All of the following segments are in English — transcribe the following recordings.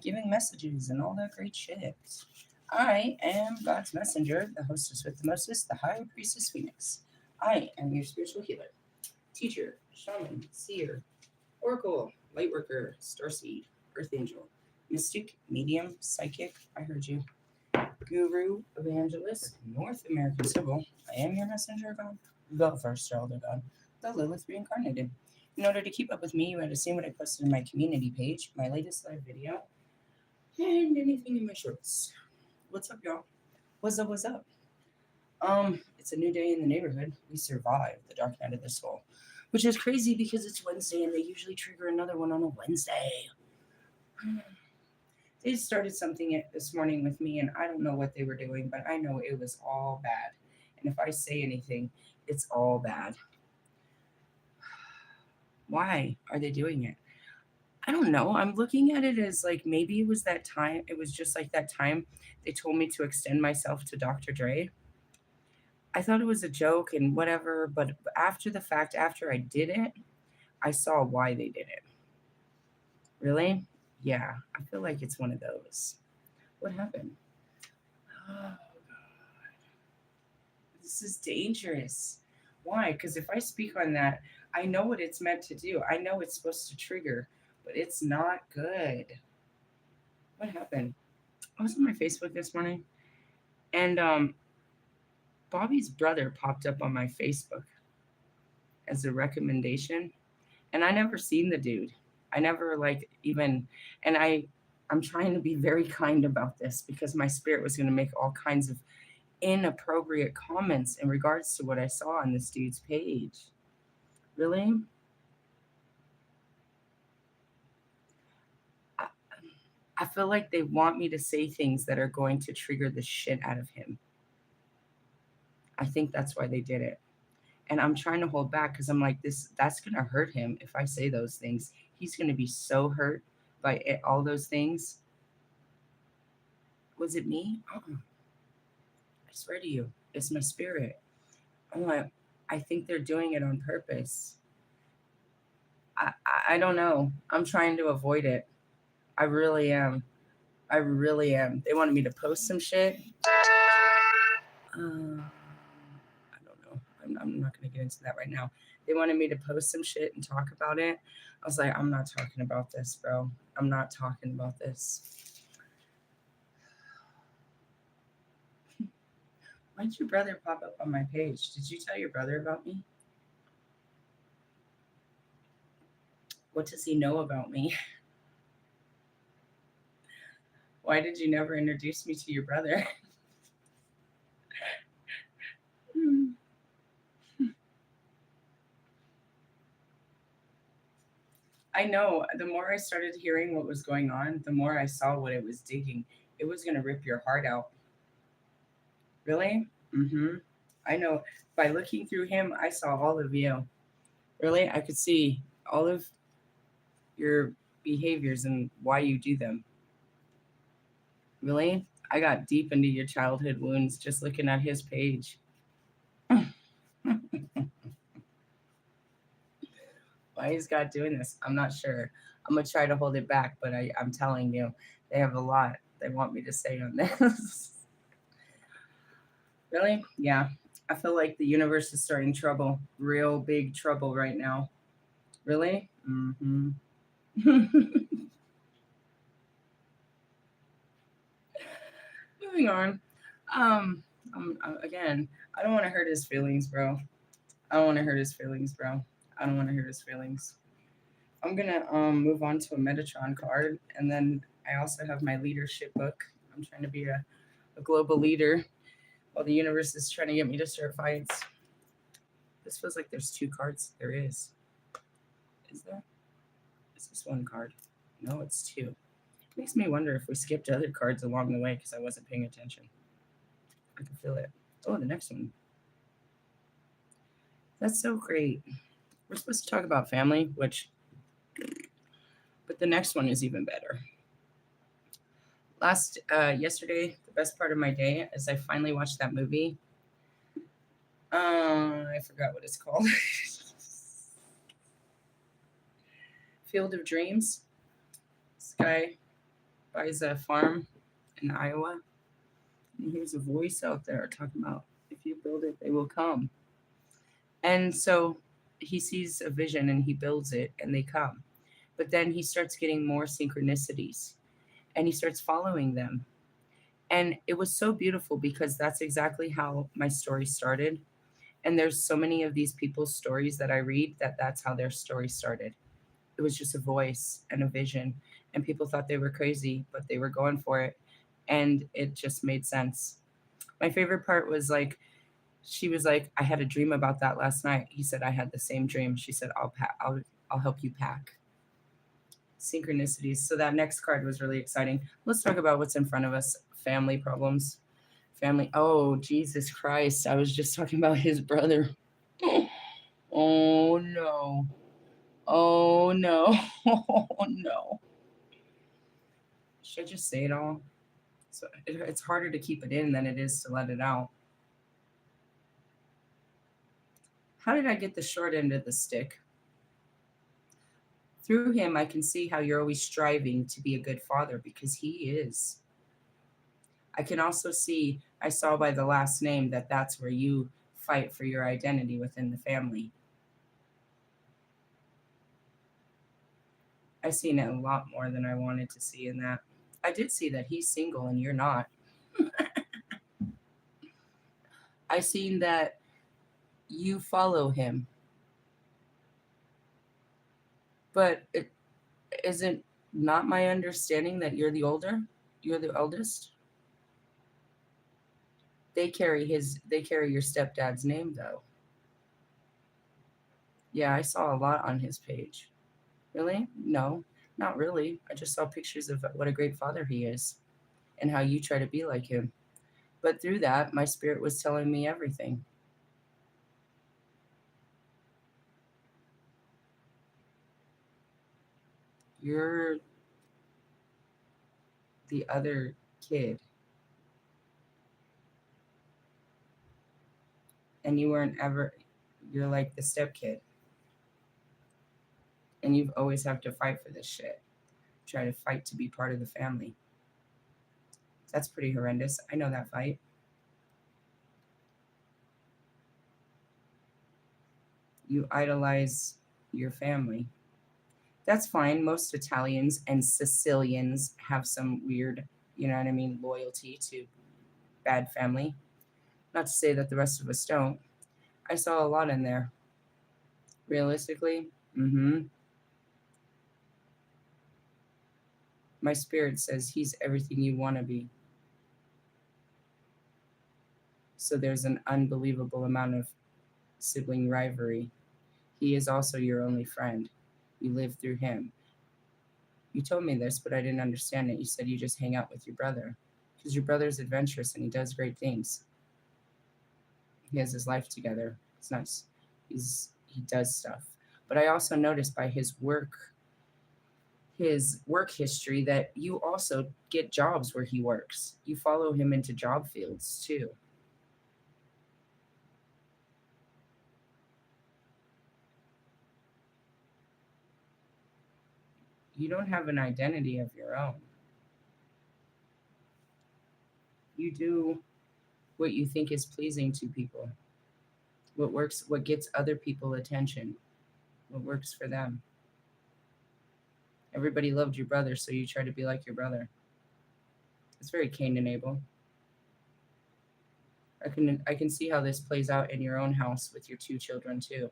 giving messages and all that great shit. I am God's messenger, the hostess with the mostest, the high priestess Phoenix. I am your spiritual healer, teacher, shaman, seer, oracle, lightworker, starseed, earth angel, mystic, medium, psychic. I heard you. Guru, evangelist, North American civil. I am your messenger of God, the first elder God, the Lilith reincarnated. In order to keep up with me, you had to see what I posted in my community page, my latest live video, and anything in my shorts. What's up, y'all? What's up? What's up? It's a new day in the neighborhood. We survived the dark night of the soul, which is crazy because it's Wednesday and they usually trigger another one on a Wednesday. They started something this morning with me, and I don't know what they were doing, but I know it was all bad. And if I say anything, it's all bad. Why are they doing it? I don't know. I'm looking at it as like maybe it was that time. It was just like that time they told me to extend myself to Dr. Dre. I thought it was a joke and whatever, but after the fact, after I did it, I saw why they did it. Really? Yeah, I feel like it's one of those. What happened? Oh, this is dangerous. Why? Because if I speak on that, I know what it's meant to do. I know it's supposed to trigger, but it's not good. What happened? I was on my Facebook this morning, and Bobby's brother popped up on my Facebook as a recommendation, and I never seen the dude. I never like even, and I'm trying to be very kind about this because my spirit was going to make all kinds of inappropriate comments in regards to what I saw on this dude's page. Really? I, I feel like they want me to say things that are going to trigger the shit out of him. I think that's why they did it. And I'm trying to hold back because I'm like, that's going to hurt him if I say those things. He's going to be so hurt by all those things. Was it me? I swear to you, it's my spirit. I'm like, I think they're doing it on purpose. I don't know. I'm trying to avoid it. I really am. I really am. They wanted me to post some shit. I don't know. I'm not going to get into that right now. They wanted me to post some shit and talk about it. I was like, I'm not talking about this, bro. I'm not talking about this. Why'd your brother pop up on my page? Did you tell your brother about me? What does he know about me? Why did you never introduce me to your brother? I know. The more I started hearing what was going on, the more I saw what it was digging. It was going to rip your heart out. Really? Mm-hmm. I know. By looking through him, I saw all of you. Really? I could see all of your behaviors and why you do them. Really? I got deep into your childhood wounds just looking at his page. Why is God doing this? I'm not sure. I'm going to try to hold it back, but I'm telling you, they have a lot they want me to say on this. Really? Yeah. I feel like the universe is starting trouble, real big trouble right now. Really? Mm-hmm. Moving on. Again, I don't want to hurt his feelings, bro. I don't want to hurt his feelings, bro. I don't want to hurt his feelings. I'm gonna move on to a Metatron card, and then I also have my leadership book. I'm trying to be a global leader while the universe is trying to get me to start fights. This feels like there's two cards. There is. Is there? Is this one card? No, it's two. Makes me wonder if we skipped other cards along the way because I wasn't paying attention. I can feel it. Oh, the next one. That's so great. We're supposed to talk about family, but the next one is even better. Yesterday, the best part of my day is I finally watched that movie. I forgot what it's called. Field of Dreams. This guy buys a farm in Iowa, and hears a voice out there talking about, if you build it, they will come. And so he sees a vision and he builds it and they come. But then he starts getting more synchronicities and he starts following them. And it was so beautiful because that's exactly how my story started. And there's so many of these people's stories that I read that's how their story started. It was just a voice and a vision, and people thought they were crazy, but they were going for it, and it just made sense. My favorite part was like, she was like, I had a dream about that last night. He said, I had the same dream. She said, I'll help you pack. Synchronicities. So that next card was really exciting. Let's talk about what's in front of us. Family problems. Family. Oh, Jesus Christ. I was just talking about his brother. Oh no. Oh no. Oh no. Should I just say it all? So it's harder to keep it in than it is to let it out. How did I get the short end of the stick? Through him, I can see how you're always striving to be a good father because he is. I can also see, I saw by the last name that that's where you fight for your identity within the family. I seen it a lot more than I wanted to see in that. I did see that he's single and you're not. I seen that you follow him, but it isn't not my understanding that you're the older, you're the eldest. They carry your stepdad's name though. Yeah, I saw a lot on his page. Really? No, not really. I just saw pictures of what a great father he is and how you try to be like him. But through that, my spirit was telling me everything. You're the other kid, and you weren't ever, you're like the step kid, and you've always have to fight for this shit. Try to fight to be part of the family. That's pretty horrendous. I know that fight. You idolize your family. That's fine. Most Italians and Sicilians have some weird, you know what I mean, loyalty to bad family. Not to say that the rest of us don't. I saw a lot in there. Realistically, my spirit says he's everything you want to be. So there's an unbelievable amount of sibling rivalry. He is also your only friend. You live through him. You told me this, but I didn't understand it. You said you just hang out with your brother because your brother's adventurous and he does great things. He has his life together. It's nice. He does stuff. But I also noticed by his work history that you also get jobs where he works. You follow him into job fields too. You don't have an identity of your own. You do what you think is pleasing to people. What works, what gets other people attention, what works for them. Everybody loved your brother, so you try to be like your brother. It's very Cain and Abel. I can see how this plays out in your own house with your two children too.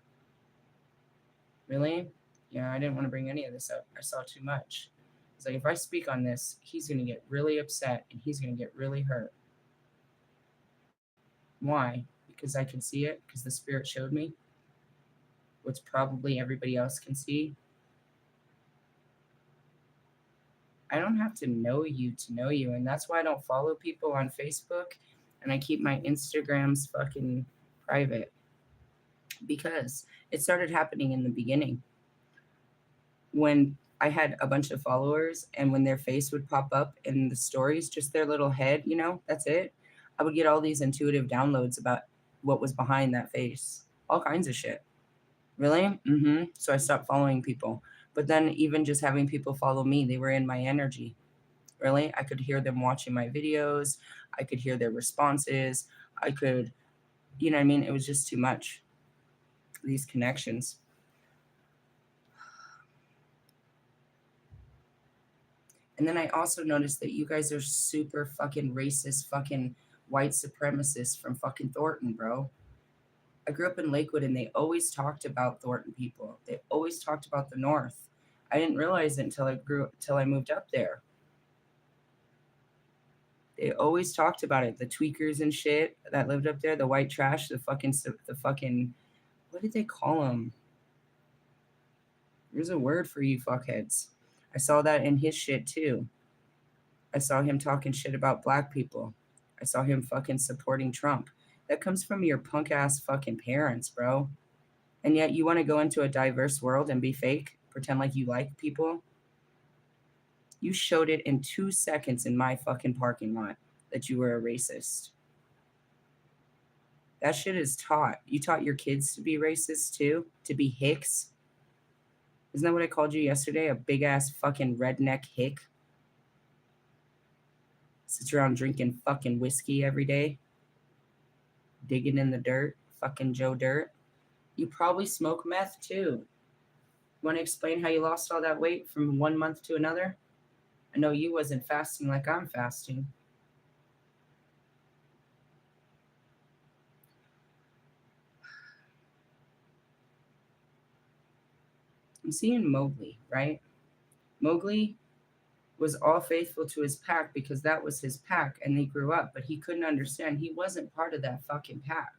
Really? Yeah, I didn't want to bring any of this up. I saw too much. It's like if I speak on this, he's gonna get really upset and he's gonna get really hurt. Why? Because I can see it, because the spirit showed me what's probably everybody else can see. I don't have to know you to know you, and that's why I don't follow people on Facebook and I keep my Instagrams fucking private because it started happening in the beginning when I had a bunch of followers and when their face would pop up in the stories, just their little head, that's it. I would get all these intuitive downloads about what was behind that face, all kinds of shit. Really? So I stopped following people. But then even just having people follow me, they were in my energy. Really, I could hear them watching my videos. I could hear their responses. I could, you know what I mean? It was just too much. These connections. And then I also noticed that you guys are super fucking racist, fucking white supremacists from fucking Thornton, bro. I grew up in Lakewood and they always talked about Thornton people. They always talked about the North. I didn't realize it until I moved up there. They always talked about it. The tweakers and shit that lived up there, the white trash, the fucking, what did they call them? There's a word for you fuckheads. I saw that in his shit too. I saw him talking shit about black people. I saw him fucking supporting Trump. That comes from your punk ass fucking parents, bro. And yet you want to go into a diverse world and be fake, pretend like you like people. You showed it in 2 seconds in my fucking parking lot that you were a racist. That shit is taught. You taught your kids to be racist too, to be hicks. Isn't that what I called you yesterday? A big ass fucking redneck hick? Sits around drinking fucking whiskey every day, digging in the dirt, fucking Joe Dirt. You probably smoke meth too. Want to explain how you lost all that weight from 1 month to another? I know you wasn't fasting like I'm fasting. I'm seeing Mowgli, right? Mowgli was all faithful to his pack because that was his pack and they grew up, but he couldn't understand he wasn't part of that fucking pack.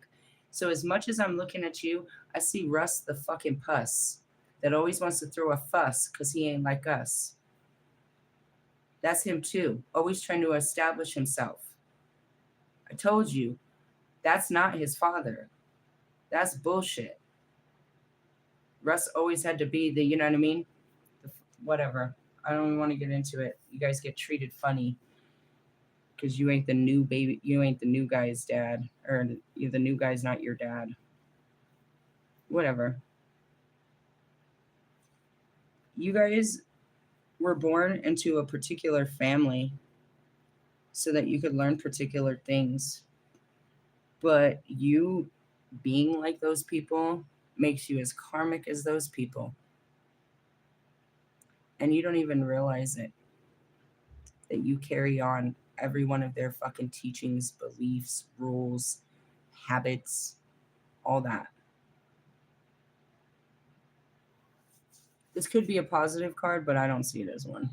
So as much as I'm looking at you, I see Russ the fucking puss that always wants to throw a fuss because he ain't like us. That's him too, always trying to establish himself. I told you, that's not his father. That's bullshit. Russ always had to be the, you know what I mean? Whatever. I don't even want to get into it. You guys get treated funny because you ain't the new baby. You ain't the new guy's dad, or the new guy's not your dad. Whatever. You guys were born into a particular family so that you could learn particular things. But you being like those people makes you as karmic as those people. And you don't even realize it. That you carry on every one of their fucking teachings, beliefs, rules, habits, all that. This could be a positive card, but I don't see it as one.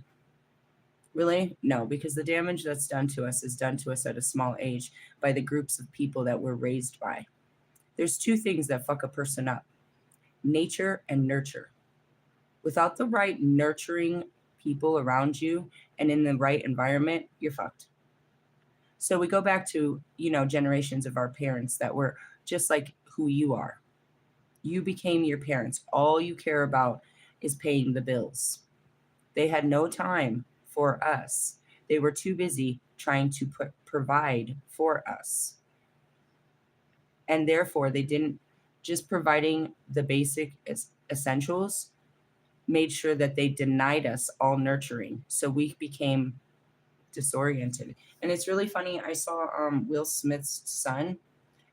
Really? No, because the damage that's done to us is done to us at a small age by the groups of people that we're raised by. There's 2 things that fuck a person up: nature and nurture. Without the right nurturing people around you and in the right environment, you're fucked. So we go back to, generations of our parents that were just like who you are. You became your parents. All you care about is paying the bills. They had no time for us. They were too busy trying to provide for us. And therefore, they didn't just providing the basic essentials, made sure that they denied us all nurturing. So we became disoriented. And it's really funny. I saw Will Smith's son.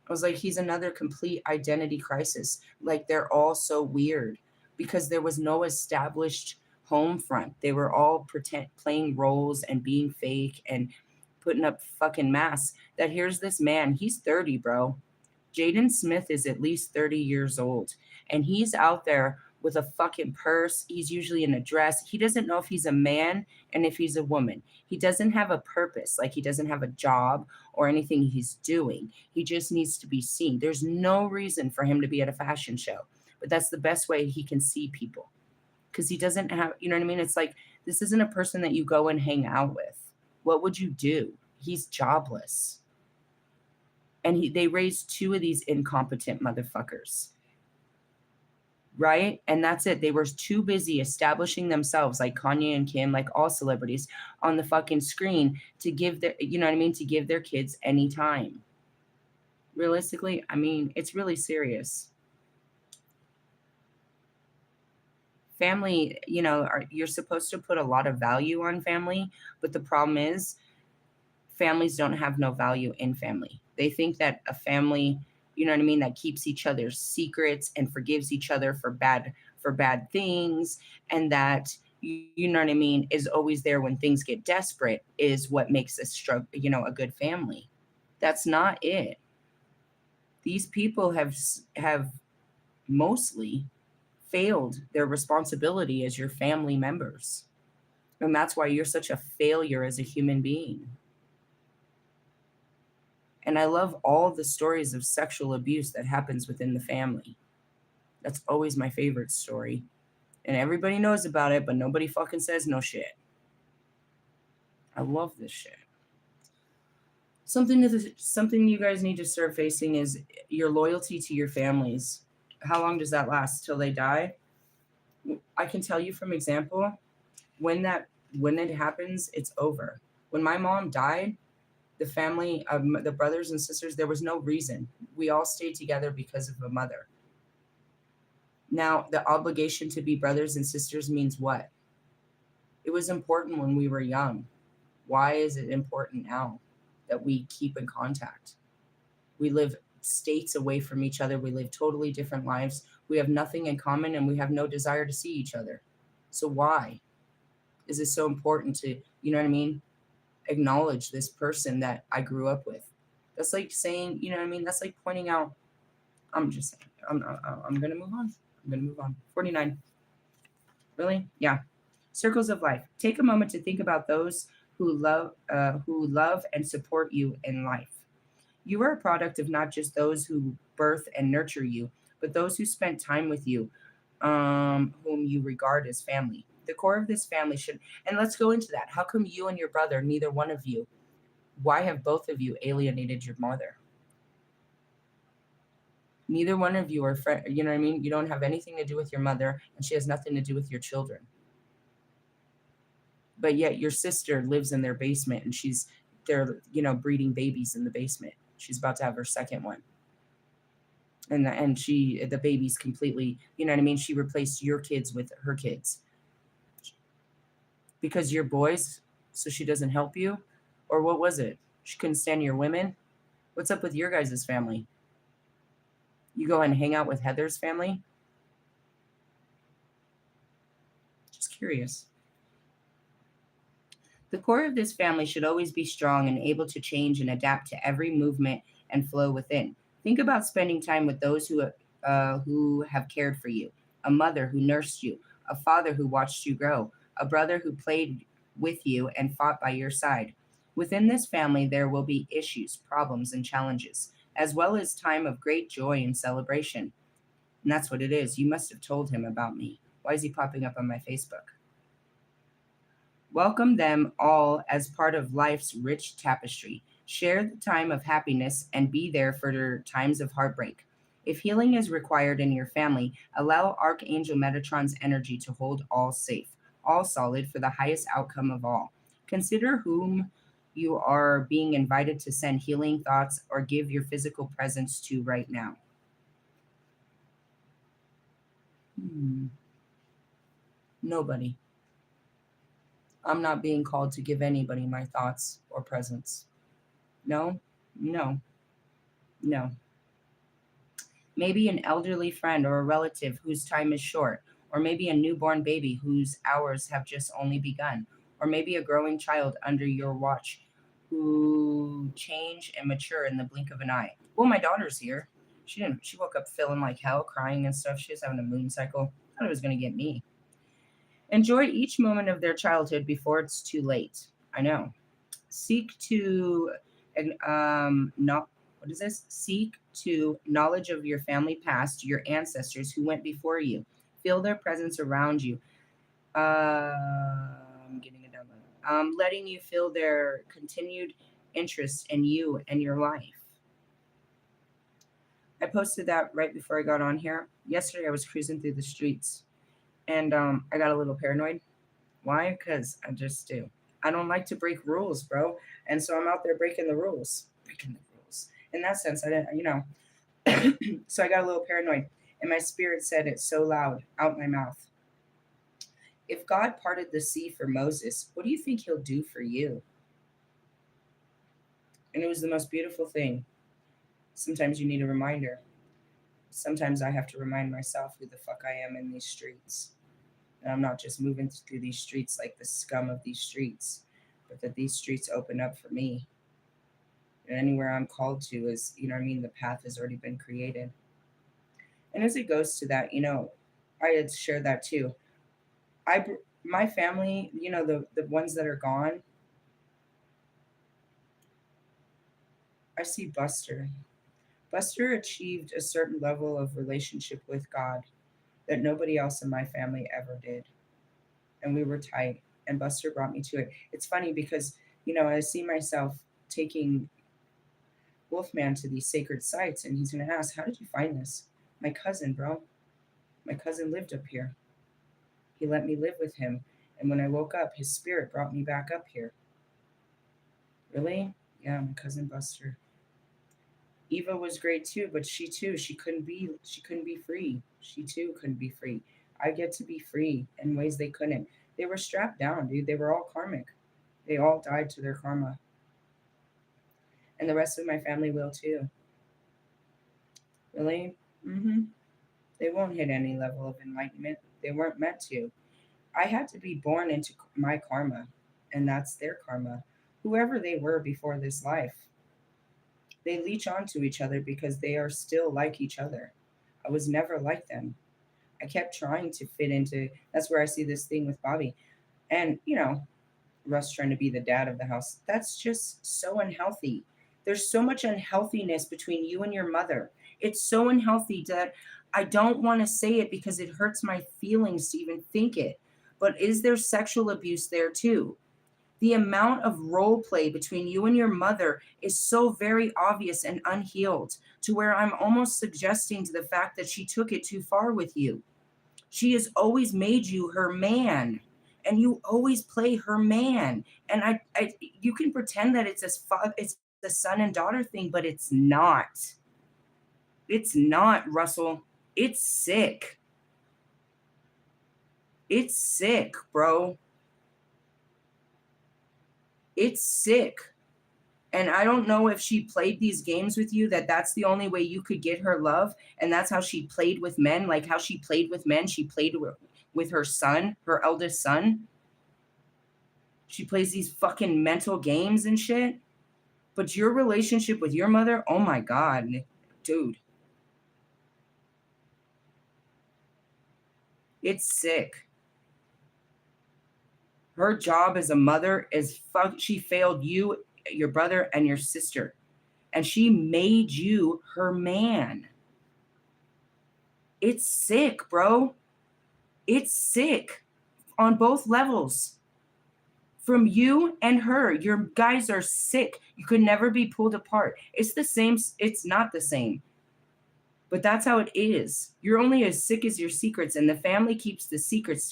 I was like, he's another complete identity crisis. Like, they're all so weird because there was no established home front. They were all playing roles and being fake and putting up fucking masks. That here's this man, he's 30, bro. Jaden Smith is at least 30 years old, and he's out there with a fucking purse. He's usually in a dress. He doesn't know if he's a man and if he's a woman. He doesn't have a purpose, like he doesn't have a job or anything he's doing. He just needs to be seen. There's no reason for him to be at a fashion show, but that's the best way he can see people because he doesn't have, you know what I mean? It's like, this isn't a person that you go and hang out with. What would you do? He's jobless. And they raised 2 of these incompetent motherfuckers. Right? And that's it. They were too busy establishing themselves, like Kanye and Kim, like all celebrities, on the fucking screen to give their, you know what I mean, to give their kids any time. Realistically, I mean, it's really serious. Family, you're supposed to put a lot of value on family, but the problem is families don't have no value in family. They think that a family, you know what I mean, that keeps each other's secrets and forgives each other for bad things, and that you know what I mean is always there when things get desperate is what makes a a good family. That's not it. These people have mostly failed their responsibility as your family members. And that's why you're such a failure as a human being. And I love all the stories of sexual abuse that happens within the family. That's always my favorite story. And everybody knows about it, but nobody fucking says no shit. I love this shit. Something you guys need to start facing is your loyalty to your families. How long does that last till they die? I can tell you from example, when that when it happens, it's over. When my mom died, the family, the brothers and sisters, there was no reason. We all stayed together because of a mother. Now, the obligation to be brothers and sisters means what? It was important when we were young. Why is it important now that we keep in contact? We live states away from each other. We live totally different lives. We have nothing in common and we have no desire to see each other. So, why is it so important to, you know what I mean? Acknowledge this person that I grew up with. That's like saying, you know what I mean? That's like pointing out. I'm just saying. I'm gonna move on. I'm gonna move on. 49. Really? Yeah. Circles of life. Take a moment to think about those who love and support you in life. You are a product of not just those who birth and nurture you, but those who spent time with you, whom you regard as family. The core of this family should, and let's go into that. How come you and your brother, neither one of you, why have both of you alienated your mother? Neither one of you are friend. You know what I mean? You don't have anything to do with your mother, and she has nothing to do with your children. But yet your sister lives in their basement, and they're breeding babies in the basement. She's about to have her second one, and the baby's completely, you know what I mean? She replaced your kids with her kids because you're boys, so she doesn't help you, or what was it? She couldn't stand your women. What's up with your guys' family? You go and hang out with Heather's family? Just curious. The core of this family should always be strong and able to change and adapt to every movement and flow within. Think about spending time with those who have cared for you, a mother who nursed you, a father who watched you grow, a brother who played with you and fought by your side. Within this family, there will be issues, problems, and challenges, as well as time of great joy and celebration. And that's what it is. You must have told him about me. Why is he popping up on my Facebook? Welcome them all as part of life's rich tapestry. Share the time of happiness and be there for their times of heartbreak. If healing is required in your family, allow Archangel Metatron's energy to hold all safe, all solid for the highest outcome of all. Consider whom you are being invited to send healing thoughts or give your physical presence to right now. Nobody. I'm not being called to give anybody my thoughts or presence. No, no, no. Maybe an elderly friend or a relative whose time is short, or maybe a newborn baby whose hours have just only begun, or maybe a growing child under your watch who change and mature in the blink of an eye. Well, my daughter's here. She woke up feeling like hell, crying and stuff. She was having a moon cycle. Thought it was gonna get me. Enjoy each moment of their childhood before it's too late. I know. Seek to not what is this? Seek to knowledge of your family past, your ancestors who went before you. Feel their presence around you. I'm getting it down. Letting you feel their continued interest in you and your life. I posted that right before I got on here. Yesterday, I was cruising through the streets, and I got a little paranoid. Why? Because I just do. I don't like to break rules, bro. And so I'm out there breaking the rules. Breaking the rules. In that sense, I didn't. So I got a little paranoid. And my spirit said it so loud out my mouth. If God parted the sea for Moses, what do you think he'll do for you? And it was the most beautiful thing. Sometimes you need a reminder. Sometimes I have to remind myself who the fuck I am in these streets. And I'm not just moving through these streets like the scum of these streets, but that these streets open up for me. And anywhere I'm called to is, you know what I mean? The path has already been created. And as it goes to that, I had shared that too. My family, the ones that are gone, I see Buster. Buster achieved a certain level of relationship with God that nobody else in my family ever did. And we were tight. And Buster brought me to it. It's funny because, I see myself taking Wolfman to these sacred sites, and he's going to ask, "How did you find this?" My cousin, bro. My cousin lived up here. He let me live with him. And when I woke up, his spirit brought me back up here. Really? Yeah, my cousin Buster. Eva was great too, but she couldn't be free. She too couldn't be free. I get to be free in ways they couldn't. They were strapped down, dude. They were all karmic. They all died to their karma. And the rest of my family will too. Really? Mm-hmm. They won't hit any level of enlightenment. They weren't meant to. I had to be born into my karma, and that's their karma. Whoever they were before this life, they leech onto each other because they are still like each other. I was never like them. I kept trying to fit into. That's where I see this thing with Bobby, and Russ trying to be the dad of the house. That's just so unhealthy. There's so much unhealthiness between you and your mother. It's so unhealthy that I don't want to say it because it hurts my feelings to even think it. But is there sexual abuse there too? The amount of role play between you and your mother is so very obvious and unhealed to where I'm almost suggesting to the fact that she took it too far with you. She has always made you her man, and you always play her man. And you can pretend that it's the son and daughter thing, but it's not. It's not, Russell. It's sick. It's sick, bro. It's sick. And I don't know if she played these games with you, that's the only way you could get her love. And that's how she played with men, like how she played with men. She played with her son, her eldest son. She plays these fucking mental games and shit. But your relationship with your mother, oh my God, dude. It's sick. Her job as a mother is she failed you, your brother, and your sister. And she made you her man. It's sick, bro. It's sick on both levels. From you and her, your guys are sick. You could never be pulled apart. It's the same. It's not the same. But that's how it is. You're only as sick as your secrets, and the family keeps the secrets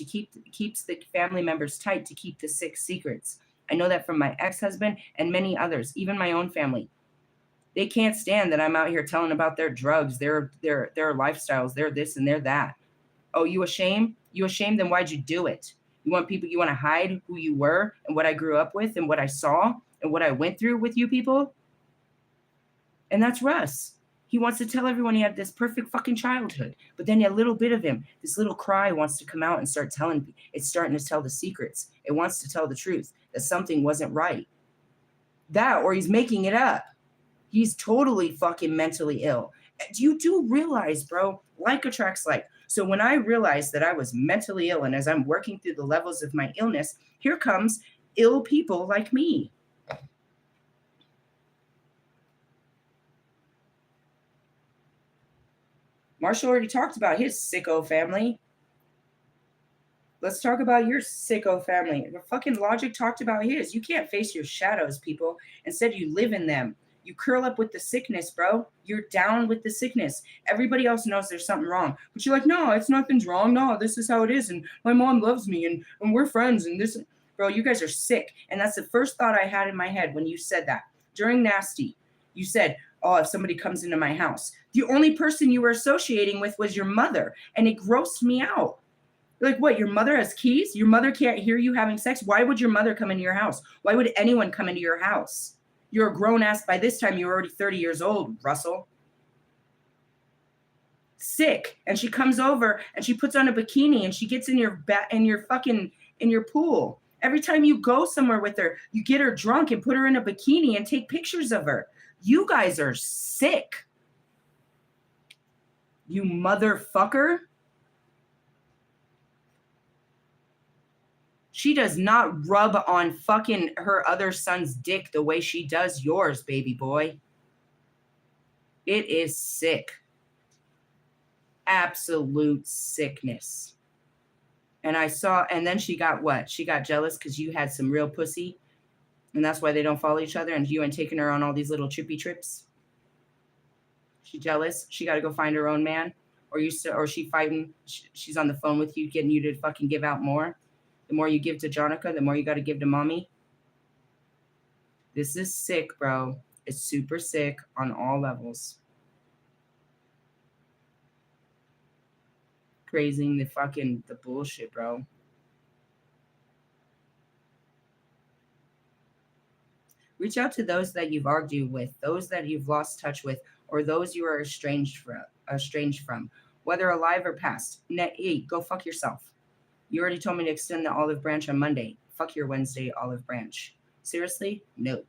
keeps the family members tight to keep the sick secrets. I know that from my ex-husband and many others, even my own family. They can't stand that I'm out here telling about their drugs, their lifestyles, their this and their that. Oh, you ashamed? You ashamed? Then why'd you do it? You want to hide who you were and what I grew up with and what I saw and what I went through with you people? And that's Russ. He wants to tell everyone he had this perfect fucking childhood. But then a little bit of him, this little cry wants to come out and it's starting to tell the secrets. It wants to tell the truth that something wasn't right. That, or he's making it up. He's totally fucking mentally ill. You do realize, bro, like attracts like. So when I realized that I was mentally ill, and as I'm working through the levels of my illness, here comes ill people like me. Marshall already talked about his sicko family. Let's talk about your sicko family. The fucking Logic talked about his. You can't face your shadows, people. Instead, you live in them. You curl up with the sickness, bro. You're down with the sickness. Everybody else knows there's something wrong. But you're like, no, it's nothing's wrong. No, this is how it is. And my mom loves me and we're friends. And this, bro, you guys are sick. And that's the first thought I had in my head when you said that. During Nasty, you said, oh, if somebody comes into my house. The only person you were associating with was your mother. And it grossed me out. Like, what? Your mother has keys? Your mother can't hear you having sex? Why would your mother come into your house? Why would anyone come into your house? You're a grown ass. By this time, you're already 30 years old, Russell. Sick. And she comes over and she puts on a bikini and she gets in your in your pool. Every time you go somewhere with her, you get her drunk and put her in a bikini and take pictures of her. You guys are sick. You motherfucker. She does not rub on fucking her other son's dick the way she does yours, baby boy. It is sick. Absolute sickness. And and then she got what? She got jealous because you had some real pussy. And that's why they don't follow each other. And you ain't taking her on all these little trippy trips. She jealous. She got to go find her own man. Or she fighting. She's on the phone with you, getting you to fucking give out more. The more you give to Jonica, the more you got to give to mommy. This is sick, bro. It's super sick on all levels. Praising the bullshit, bro. Reach out to those that you've argued with, those that you've lost touch with, or those you are estranged from, whether alive or past. Hey, go fuck yourself. You already told me to extend the olive branch on Monday. Fuck your Wednesday olive branch. Seriously? No.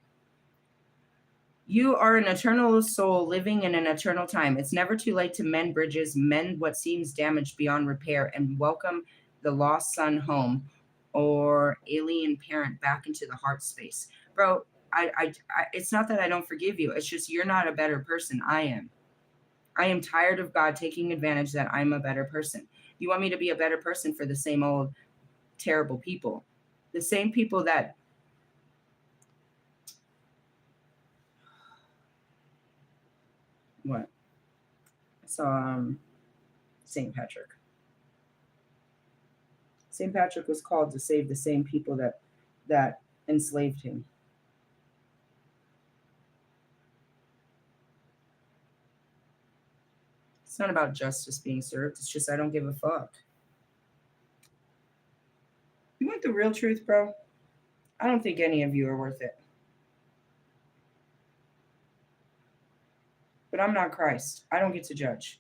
You are an eternal soul living in an eternal time. It's never too late to mend bridges, mend what seems damaged beyond repair, and welcome the lost son home or alien parent back into the heart space. Bro, it's not that I don't forgive you. It's just you're not a better person. I am. I am tired of God taking advantage that I'm a better person. You want me to be a better person for the same old terrible people. The same people that what? I saw St. Patrick. St. Patrick was called to save the same people that enslaved him. It's not about justice being served. It's just I don't give a fuck. You want the real truth, bro? I don't think any of you are worth it. But I'm not Christ. I don't get to judge.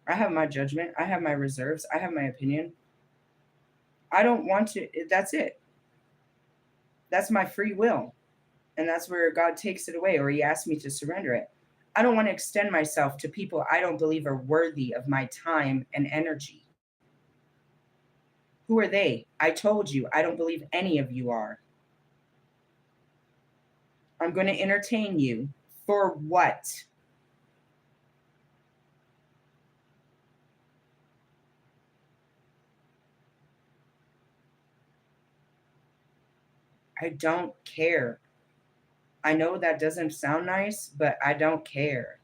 I have my judgment. I have my reserves. I have my opinion. I don't want to. That's it. That's my free will. And that's where God takes it away, or He asks me to surrender it. I don't want to extend myself to people I don't believe are worthy of my time and energy. Who are they? I told you, I don't believe any of you are. I'm going to entertain you. For what? I don't care. I know that doesn't sound nice, but I don't care.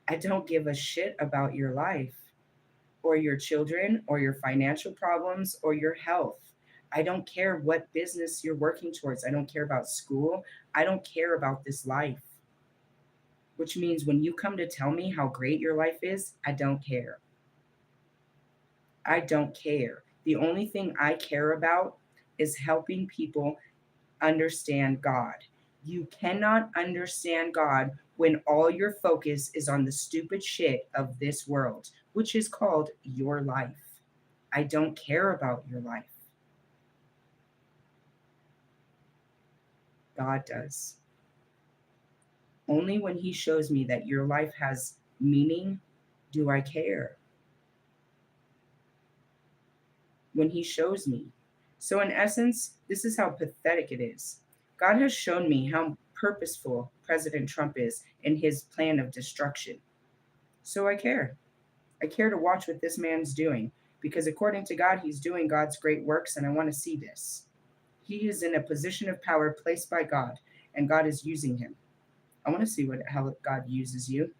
I don't give a shit about your life or your children or your financial problems or your health. I don't care what business you're working towards. I don't care about school. I don't care about this life. Which means when you come to tell me how great your life is, I don't care. I don't care. The only thing I care about is helping people understand God. You cannot understand God when all your focus is on the stupid shit of this world, which is called your life. I don't care about your life. God does. Only when He shows me that your life has meaning do I care. When He shows me. So, in essence, this is how pathetic it is. God has shown me how purposeful President Trump is in his plan of destruction. So, I care. I care to watch what this man's doing because, according to God, he's doing God's great works, and I want to see this. He is in a position of power placed by God, and God is using him. I want to see how God uses you.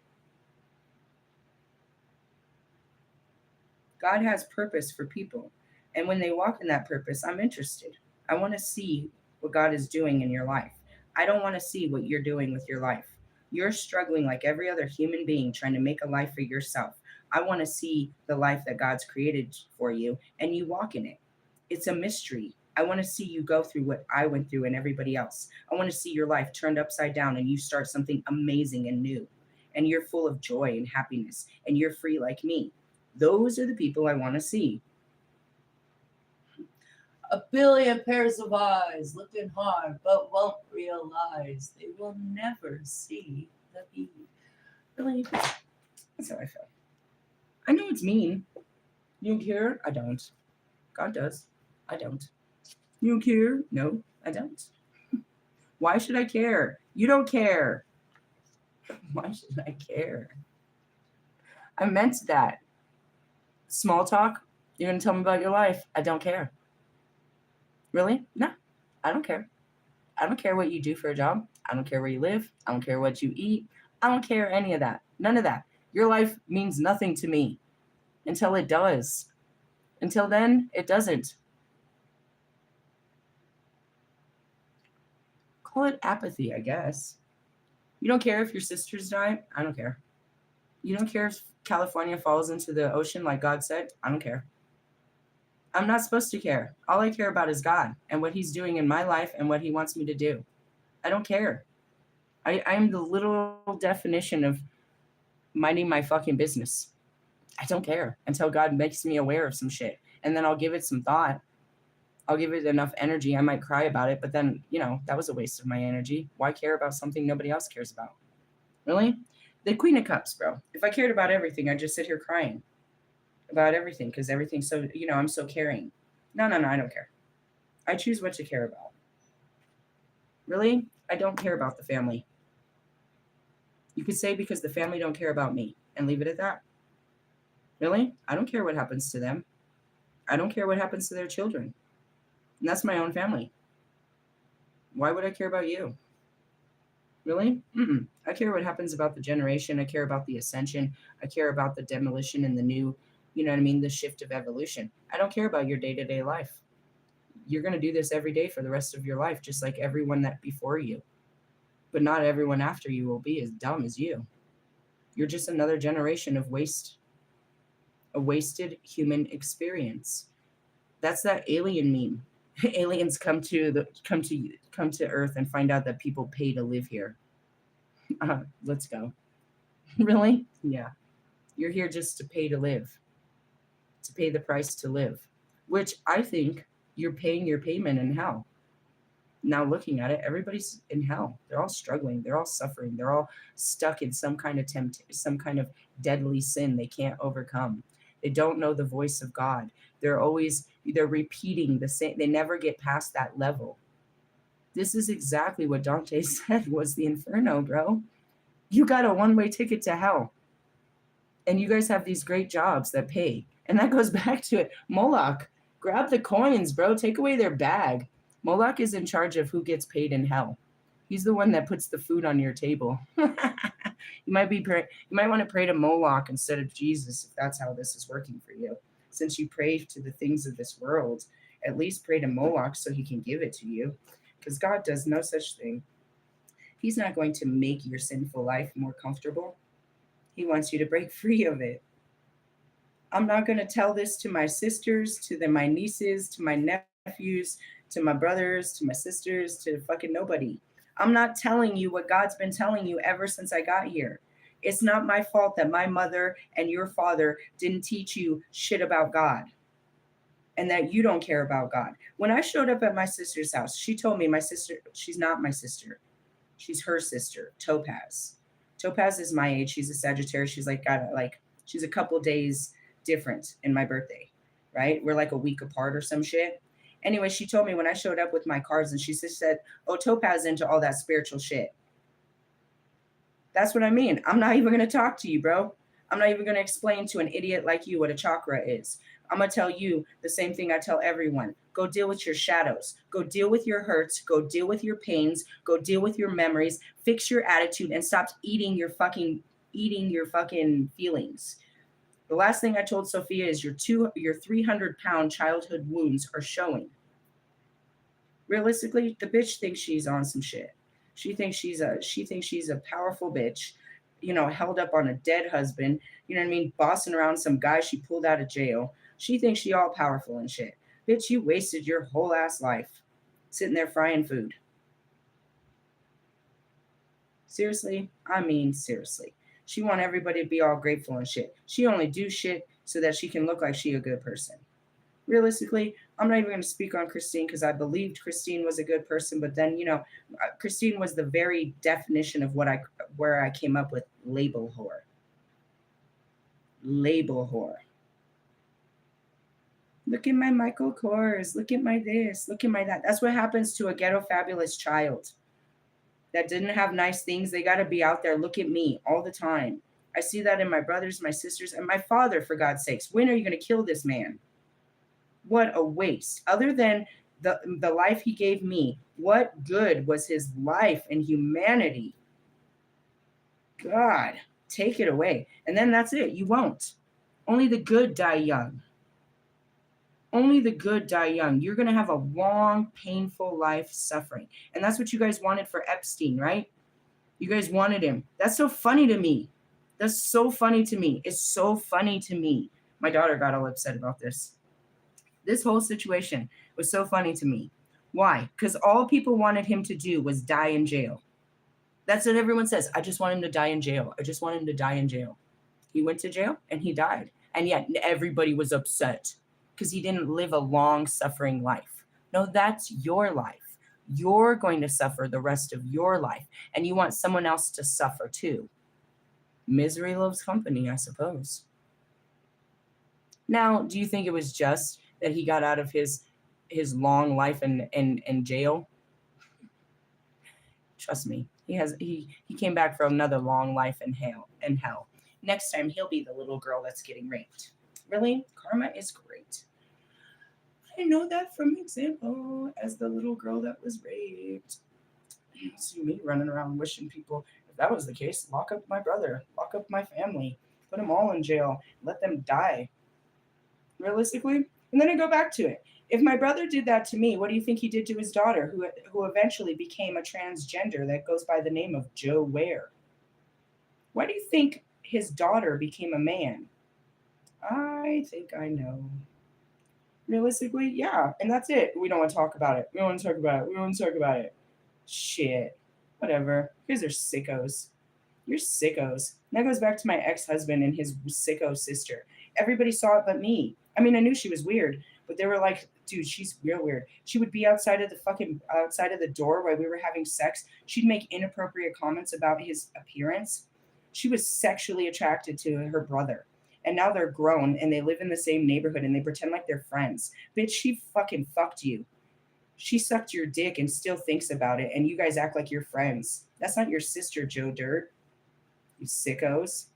God has purpose for people. And when they walk in that purpose, I'm interested. I want to see what God is doing in your life. I don't want to see what you're doing with your life. You're struggling like every other human being trying to make a life for yourself. I want to see the life that God's created for you and you walk in it. It's a mystery. I want to see you go through what I went through and everybody else. I want to see your life turned upside down and you start something amazing and new. And you're full of joy and happiness and you're free like me. Those are the people I want to see. A billion pairs of eyes looking hard, but won't realize they will never see the beat. Really? That's how I feel. I know it's mean. You don't care? I don't. God does. I don't. You don't care? No, I don't. Why should I care? You don't care. Why should I care? I meant that. Small talk? You're going to tell me about your life. I don't care. Really? No, I don't care. I don't care what you do for a job. I don't care where you live. I don't care what you eat. I don't care any of that. None of that. Your life means nothing to me until it does. Until then, it doesn't. Call it apathy, I guess. You don't care if your sisters die? I don't care. You don't care if California falls into the ocean like God said? I don't care. I'm not supposed to care. All I care about is God and what he's doing in my life and what he wants me to do. I don't care. I am the literal definition of minding my fucking business. I don't care until God makes me aware of some shit. And then I'll give it some thought. I'll give it enough energy. I might cry about it, but then, that was a waste of my energy. Why care about something nobody else cares about? Really? The Queen of Cups, bro. If I cared about everything, I'd just sit here crying about everything because everything's so, I'm so caring. No, I don't care. I choose what to care about. Really? I don't care about the family. You could say because the family don't care about me and leave it at that. Really? I don't care what happens to them. I don't care what happens to their children. And that's my own family. Why would I care about you? Really? I care what happens about the generation. I care about the ascension. I care about the demolition and the new, the shift of evolution. I don't care about your day-to-day life. You're going to do this every day for the rest of your life, just like everyone that before you. But not everyone after you will be as dumb as you. You're just another generation of waste. A wasted human experience. That's that alien meme. Aliens come to Earth and find out that people pay to live here. Let's go. Really? Yeah. You're here just to pay to live. To pay the price to live. Which I think you're paying your payment in hell. Now looking at it, everybody's in hell. They're all struggling. They're all suffering. They're all stuck in some kind of deadly sin they can't overcome. They don't know the voice of God. They're repeating the same. They never get past that level. This is exactly what Dante said was the inferno, bro. You got a one-way ticket to hell. And you guys have these great jobs that pay. And that goes back to it. Moloch, grab the coins, bro. Take away their bag. Moloch is in charge of who gets paid in hell. He's the one that puts the food on your table. You might want to pray to Moloch instead of Jesus if that's how this is working for you. Since you pray to the things of this world, at least pray to Moloch so he can give it to you. Because God does no such thing. He's not going to make your sinful life more comfortable. He wants you to break free of it. I'm not going to tell this to my sisters, to my nieces, to my nephews, to my brothers, to my sisters, to fucking nobody. I'm not telling you what God's been telling you ever since I got here. It's not my fault that my mother and your father didn't teach you shit about God and that you don't care about God. When I showed up at my sister's house, she told me my sister, she's not my sister. She's her sister, Topaz. Topaz is my age. She's a Sagittarius. She's she's a couple days different in my birthday, right? We're like a week apart or some shit. Anyway, she told me when I showed up with my cards and she just said, oh, Topaz into all that spiritual shit. That's what I mean. I'm not even going to talk to you, bro. I'm not even going to explain to an idiot like you what a chakra is. I'm going to tell you the same thing I tell everyone. Go deal with your shadows. Go deal with your hurts. Go deal with your pains. Go deal with your memories. Fix your attitude and stop eating your fucking feelings. The last thing I told Sophia is your 300-pound childhood wounds are showing. Realistically, the bitch thinks she's on some shit. She thinks she's a powerful bitch. held up on a dead husband, you know what I mean, bossing around some guy she pulled out of jail. She thinks she all powerful and shit. Bitch, you wasted your whole ass life sitting there frying food. Seriously? I mean, seriously. She want everybody to be all grateful and shit. She only do shit so that she can look like she a good person. Realistically, I'm not even going to speak on Christine because I believed Christine was a good person, but then Christine was the very definition of where I came up with label whore. Label whore. Look at my Michael Kors. Look at my this. Look at my that. That's what happens to a ghetto fabulous child that didn't have nice things. They got to be out there. Look at me all the time. I see that in my brothers, my sisters, and my father, for God's sakes. When are you going to kill this man? What a waste. Other than the life he gave me, what good was his life and humanity? God, take it away. And then that's it. You won't. Only the good die young. Only the good die young. You're going to have a long, painful life suffering. And that's what you guys wanted for Epstein, right? You guys wanted him. That's so funny to me. That's so funny to me. It's so funny to me. My daughter got all upset about this. This whole situation was so funny to me. Why? Because all people wanted him to do was die in jail. That's what everyone says. I just want him to die in jail. I just want him to die in jail. He went to jail and he died. And yet everybody was upset because he didn't live a long suffering life. No, that's your life. You're going to suffer the rest of your life. And you want someone else to suffer too. Misery loves company, I suppose. Now, do you think it was just that he got out of his long life in jail? Trust me, he came back for another long life in hell. Next time he'll be the little girl that's getting raped. Really? Karma is great. I know that from example as the little girl that was raped. See me running around wishing people, if that was the case, lock up my brother, lock up my family, put them all in jail, let them die. Realistically? And then I go back to it. If my brother did that to me, what do you think he did to his daughter, who eventually became a transgender that goes by the name of Joe Ware? Why do you think his daughter became a man? I think I know. Realistically, yeah. And that's it. We don't want to talk about it. We don't want to talk about it. We don't want to talk about it. Shit. Whatever. You guys are sickos. You're sickos. And that goes back to my ex-husband and his sicko sister. Everybody saw it but me. I mean, I knew she was weird, but they were like, dude, she's real weird. She would be outside of the door while we were having sex. She'd make inappropriate comments about his appearance. She was sexually attracted to her brother. And now they're grown and they live in the same neighborhood and they pretend like they're friends. Bitch, she fucking fucked you. She sucked your dick and still thinks about it, and you guys act like you're friends. That's not your sister, Joe Dirt. You sickos.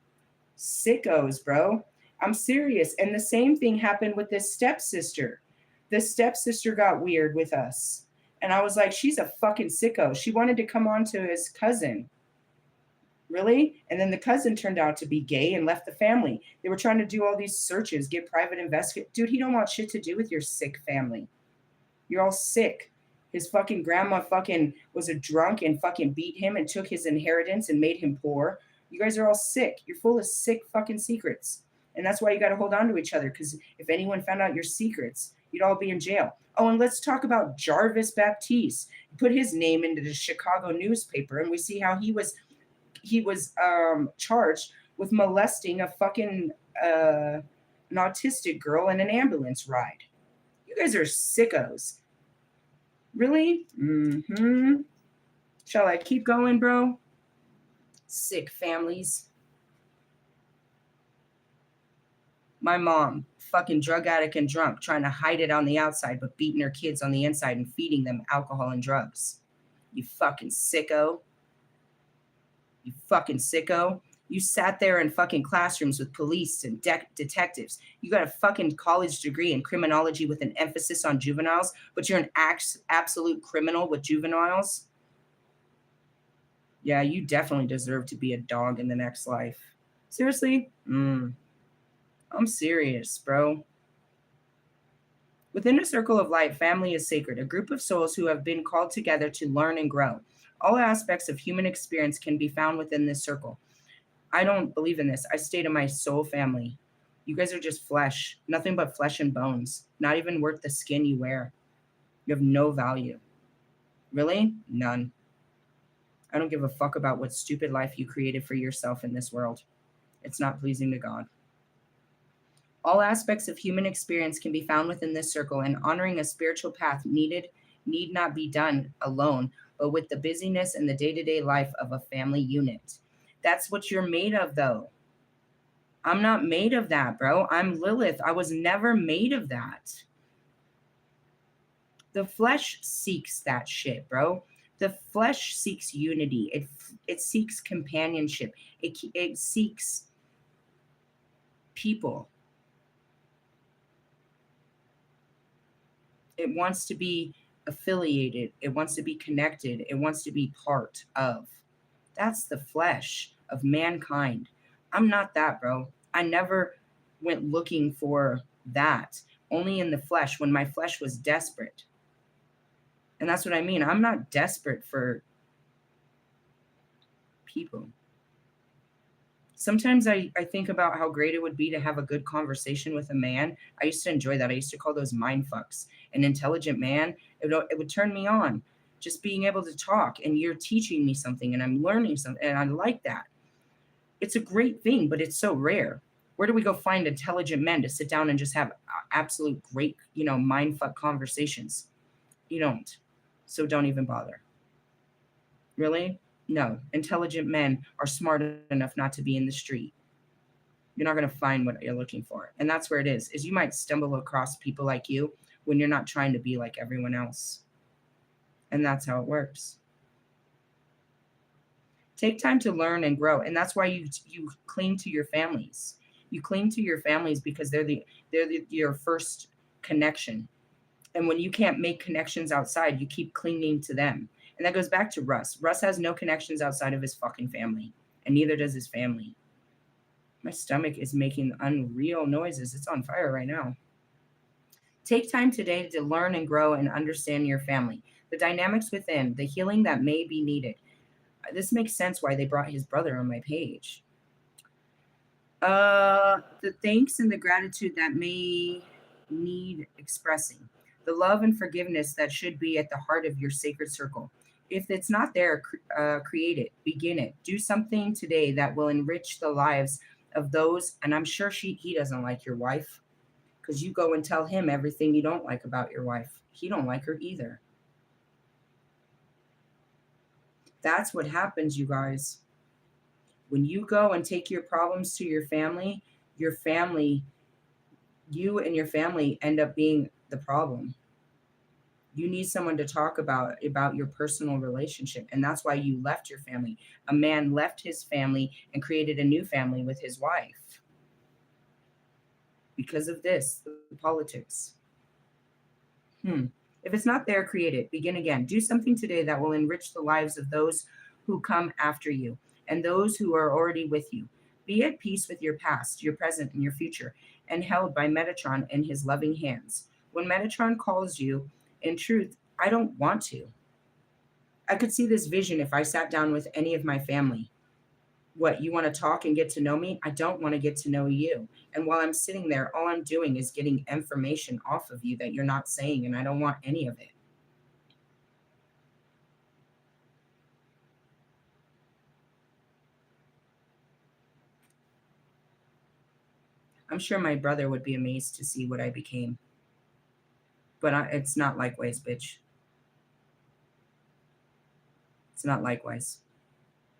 Sickos, bro. I'm serious. And the same thing happened with this stepsister. The stepsister got weird with us. And I was like, she's a fucking sicko. She wanted to come on to his cousin. Really? And then the cousin turned out to be gay and left the family. They were trying to do all these searches, get private investigate. Dude, he don't want shit to do with your sick family. You're all sick. His fucking grandma fucking was a drunk and fucking beat him and took his inheritance and made him poor. You guys are all sick. You're full of sick fucking secrets. And that's why you got to hold on to each other, because if anyone found out your secrets, you'd all be in jail. Oh, and let's talk about Jarvis Baptiste. Put his name into the Chicago newspaper, and we see how he was charged with molesting a fucking an autistic girl in an ambulance ride. You guys are sickos. Really? Mm-hmm. Shall I keep going, bro? Sick families. My mom, fucking drug addict and drunk, trying to hide it on the outside, but beating her kids on the inside and feeding them alcohol and drugs. You fucking sicko. You fucking sicko. You sat there in fucking classrooms with police and detectives. You got a fucking college degree in criminology with an emphasis on juveniles, but you're an absolute criminal with juveniles. Yeah, you definitely deserve to be a dog in the next life. Seriously? I'm serious, bro. Within a circle of light, family is sacred, a group of souls who have been called together to learn and grow. All aspects of human experience can be found within this circle. I don't believe in this. I stay to my soul family. You guys are just flesh, nothing but flesh and bones, not even worth the skin you wear. You have no value. Really? None. I don't give a fuck about what stupid life you created for yourself in this world. It's not pleasing to God. All aspects of human experience can be found within this circle, and honoring a spiritual path need not be done alone, but with the busyness and the day-to-day life of a family unit. That's what you're made of, though. I'm not made of that, bro. I'm Lilith. I was never made of that. The flesh seeks that shit, bro. The flesh seeks unity. It seeks companionship. It seeks people. It wants to be affiliated. It wants to be connected. It wants to be part of. That's the flesh of mankind. I'm not that, bro. I never went looking for that. Only in the flesh, when my flesh was desperate. And that's what I mean. I'm not desperate for people. Sometimes I think about how great it would be to have a good conversation with a man. I used to enjoy that. I used to call those mind fucks. An intelligent man, it would turn me on. Just being able to talk and you're teaching me something and I'm learning something and I like that. It's a great thing, but it's so rare. Where do we go find intelligent men to sit down and just have absolute great, mind fuck conversations? You don't. So don't even bother. Really? No. Intelligent men are smart enough not to be in the street. You're not going to find what you're looking for. And that's where it is you might stumble across people like you when you're not trying to be like everyone else. And that's how it works. Take time to learn and grow. And that's why you cling to your families. You cling to your families because they're your first connection. And when you can't make connections outside, you keep clinging to them. And that goes back to Russ. Russ has no connections outside of his fucking family, and neither does his family. My stomach is making unreal noises. It's on fire right now. Take time today to learn and grow and understand your family, the dynamics within, the healing that may be needed. This makes sense why they brought his brother on my page. The thanks and the gratitude that may need expressing, the love and forgiveness that should be at the heart of your sacred circle. If it's not there, create it, begin it. Do something today that will enrich the lives of those. And I'm sure he doesn't like your wife because you go and tell him everything you don't like about your wife. He don't like her either. That's what happens, you guys. When you go and take your problems to your family, you and your family end up being the problem. You need someone to talk about your personal relationship. And that's why you left your family. A man left his family and created a new family with his wife. Because of this, the politics. If it's not there, create it. Begin again. Do something today that will enrich the lives of those who come after you and those who are already with you. Be at peace with your past, your present, and your future, and held by Metatron in his loving hands. When Metatron calls you, in truth, I don't want to. I could see this vision if I sat down with any of my family. What, you want to talk and get to know me? I don't want to get to know you. And while I'm sitting there, all I'm doing is getting information off of you that you're not saying, and I don't want any of it. I'm sure my brother would be amazed to see what I became. But it's not likewise, bitch. It's not likewise.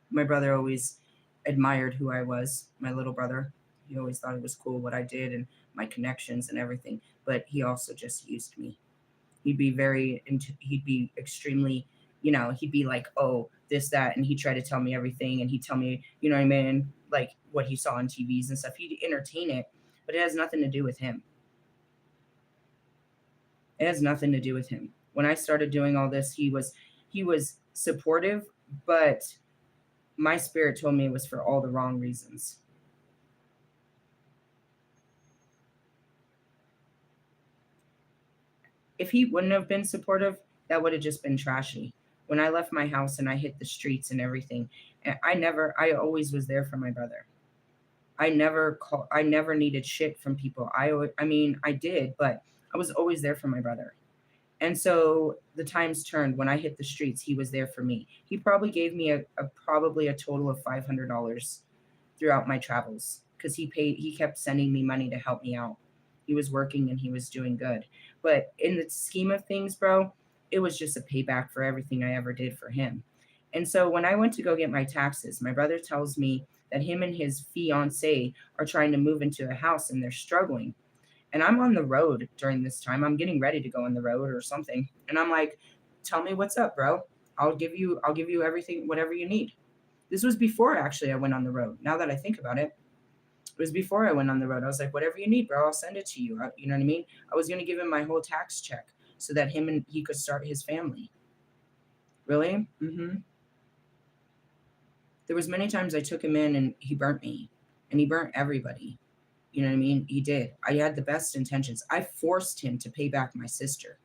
My brother always admired who I was, my little brother. He always thought it was cool what I did and my connections and everything. But he also just used me. He'd be extremely, he'd be like, oh, this, that. And he'd try to tell me everything. And he'd tell me, you know what I mean? Like what he saw on TVs and stuff. He'd entertain it, but it has nothing to do with him. It has nothing to do with him. When I started doing all this, he was supportive, but my spirit told me it was for all the wrong reasons. If he wouldn't have been supportive, that would have just been trashy. when I left my house and I hit the streets and everything, I always was there for my brother. I never needed shit from people. I mean, I did, but I was always there for my brother. And so the times turned when I hit the streets, he was there for me. He probably gave me probably a total of $500 throughout my travels because he kept sending me money to help me out. He was working and he was doing good. But in the scheme of things, bro, it was just a payback for everything I ever did for him. And so when I went to go get my taxes, my brother tells me that him and his fiance are trying to move into a house and they're struggling. And I'm on the road during this time. I'm getting ready to go on the road or something. And I'm like, tell me what's up, bro. I'll give you everything, whatever you need. This was before actually I went on the road. Now that I think about it, it was before I went on the road. I was like, whatever you need, bro, I'll send it to you. You know what I mean? I was gonna give him my whole tax check so that him and he could start his family. Really? Mm-hmm. There was many times I took him in and he burnt me, and he burnt everybody. You know what I mean? He did. I had the best intentions. I forced him to pay back my sister.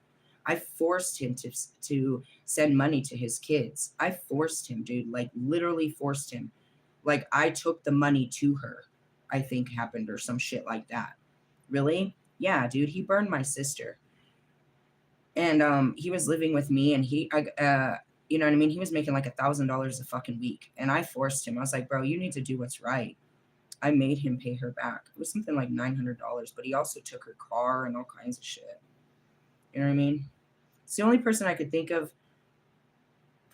I forced him to send money to his kids. I forced him, dude. Like literally forced him. Like I took the money to her. I think happened or some shit like that. Really? Yeah, dude. He burned my sister, and he was living with me, and you know what I mean? He was making like $1,000 a fucking week, and I forced him. I was like, bro, you need to do what's right. I made him pay her back. It was something like $900, but he also took her car and all kinds of shit. You know what I mean? It's the only person I could think of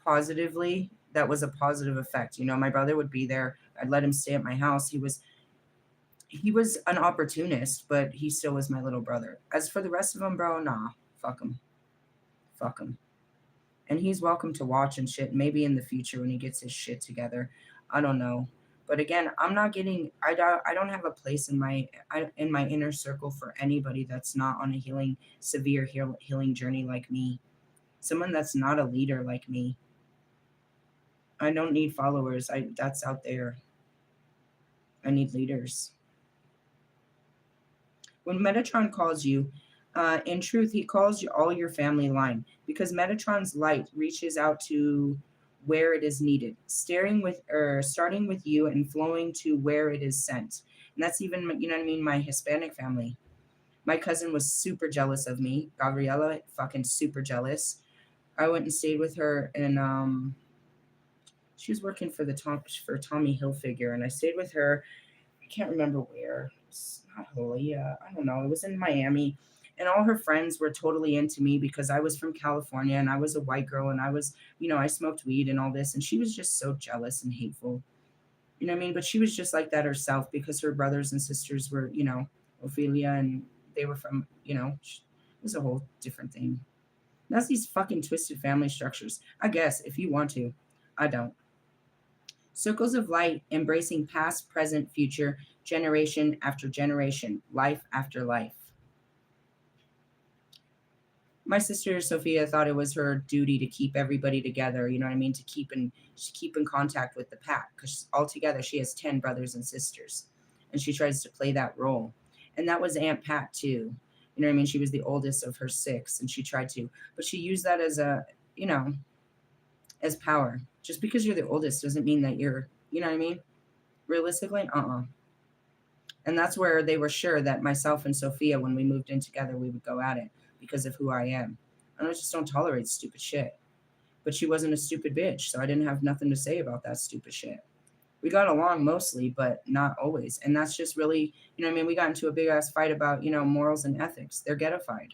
positively that was a positive effect. You know, my brother would be there. I'd let him stay at my house. He was an opportunist, but he still was my little brother. As for the rest of them, bro, nah, fuck him, fuck him. And he's welcome to watch and shit. Maybe in the future when he gets his shit together, I don't know. But again, I'm not getting. I don't have a place in my inner circle for anybody that's not on a severe healing journey like me. Someone that's not a leader like me. I don't need followers. That's out there. I need leaders. When Metatron calls you, in truth, he calls you all your family line because Metatron's light reaches out to where it is needed, starting with you and flowing to where it is sent. And that's even, you know what I mean, my Hispanic family. My cousin was super jealous of me. Gabriella, fucking super jealous. I went and stayed with her, and she was working for for Tommy Hilfiger, and I stayed with her. I can't remember where. It's not Holy. I don't know. It was in Miami. And all her friends were totally into me because I was from California and I was a white girl and I smoked weed and all this. And she was just so jealous and hateful. You know what I mean? But she was just like that herself because her brothers and sisters were, Ophelia, and they were from, it was a whole different thing. That's these fucking twisted family structures. I guess if you want to, I don't. Circles of light, embracing past, present, future, generation after generation, life after life. My sister Sophia thought it was her duty to keep everybody together. You know what I mean? To keep in contact with the pack because altogether she has 10 brothers and sisters, and she tries to play that role. And that was Aunt Pat too. You know what I mean? She was the oldest of her six, and she tried to, but she used that as you know, as power. Just because you're the oldest doesn't mean that you're, you know what I mean? Realistically, And that's where they were sure that myself and Sophia, when we moved in together, we would go at it because of who I am. And I just don't tolerate stupid shit. But she wasn't a stupid bitch, so I didn't have nothing to say about that stupid shit. We got along mostly, but not always. And that's just really, you know what I mean? We got into a big ass fight about, morals and ethics. They're ghettofied.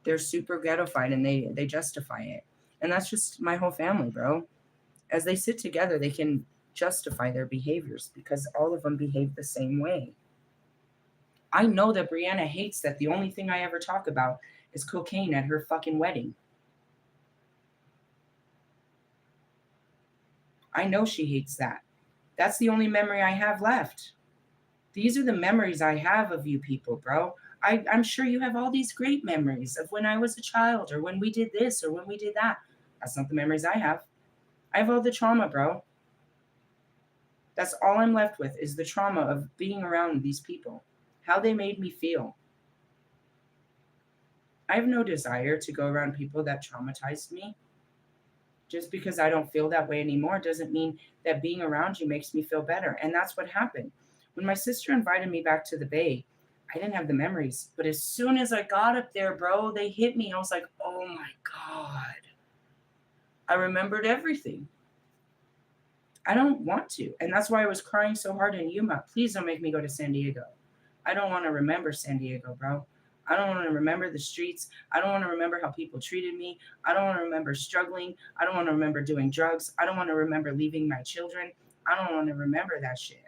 They're super ghettofied and they justify it. And that's just my whole family, bro. As they sit together, they can justify their behaviors because all of them behave the same way. I know that Brianna hates that the only thing I ever talk about is cocaine at her fucking wedding. I know she hates that. That's the only memory I have left. These are the memories I have of you people, bro. I'm sure you have all these great memories of when I was a child or when we did this or when we did that. That's not the memories I have. I have all the trauma, bro. That's all I'm left with is the trauma of being around these people, how they made me feel. I have no desire to go around people that traumatized me. Just because I don't feel that way anymore doesn't mean that being around you makes me feel better. And that's what happened. When my sister invited me back to the Bay, I didn't have the memories. But as soon as I got up there, bro, they hit me. I was like, oh my God. I remembered everything. I don't want to. And that's why I was crying so hard in Yuma. Please don't make me go to San Diego. I don't want to remember San Diego, bro. I don't want to remember the streets. I don't want to remember how people treated me. I don't want to remember struggling. I don't want to remember doing drugs. I don't want to remember leaving my children. I don't want to remember that shit.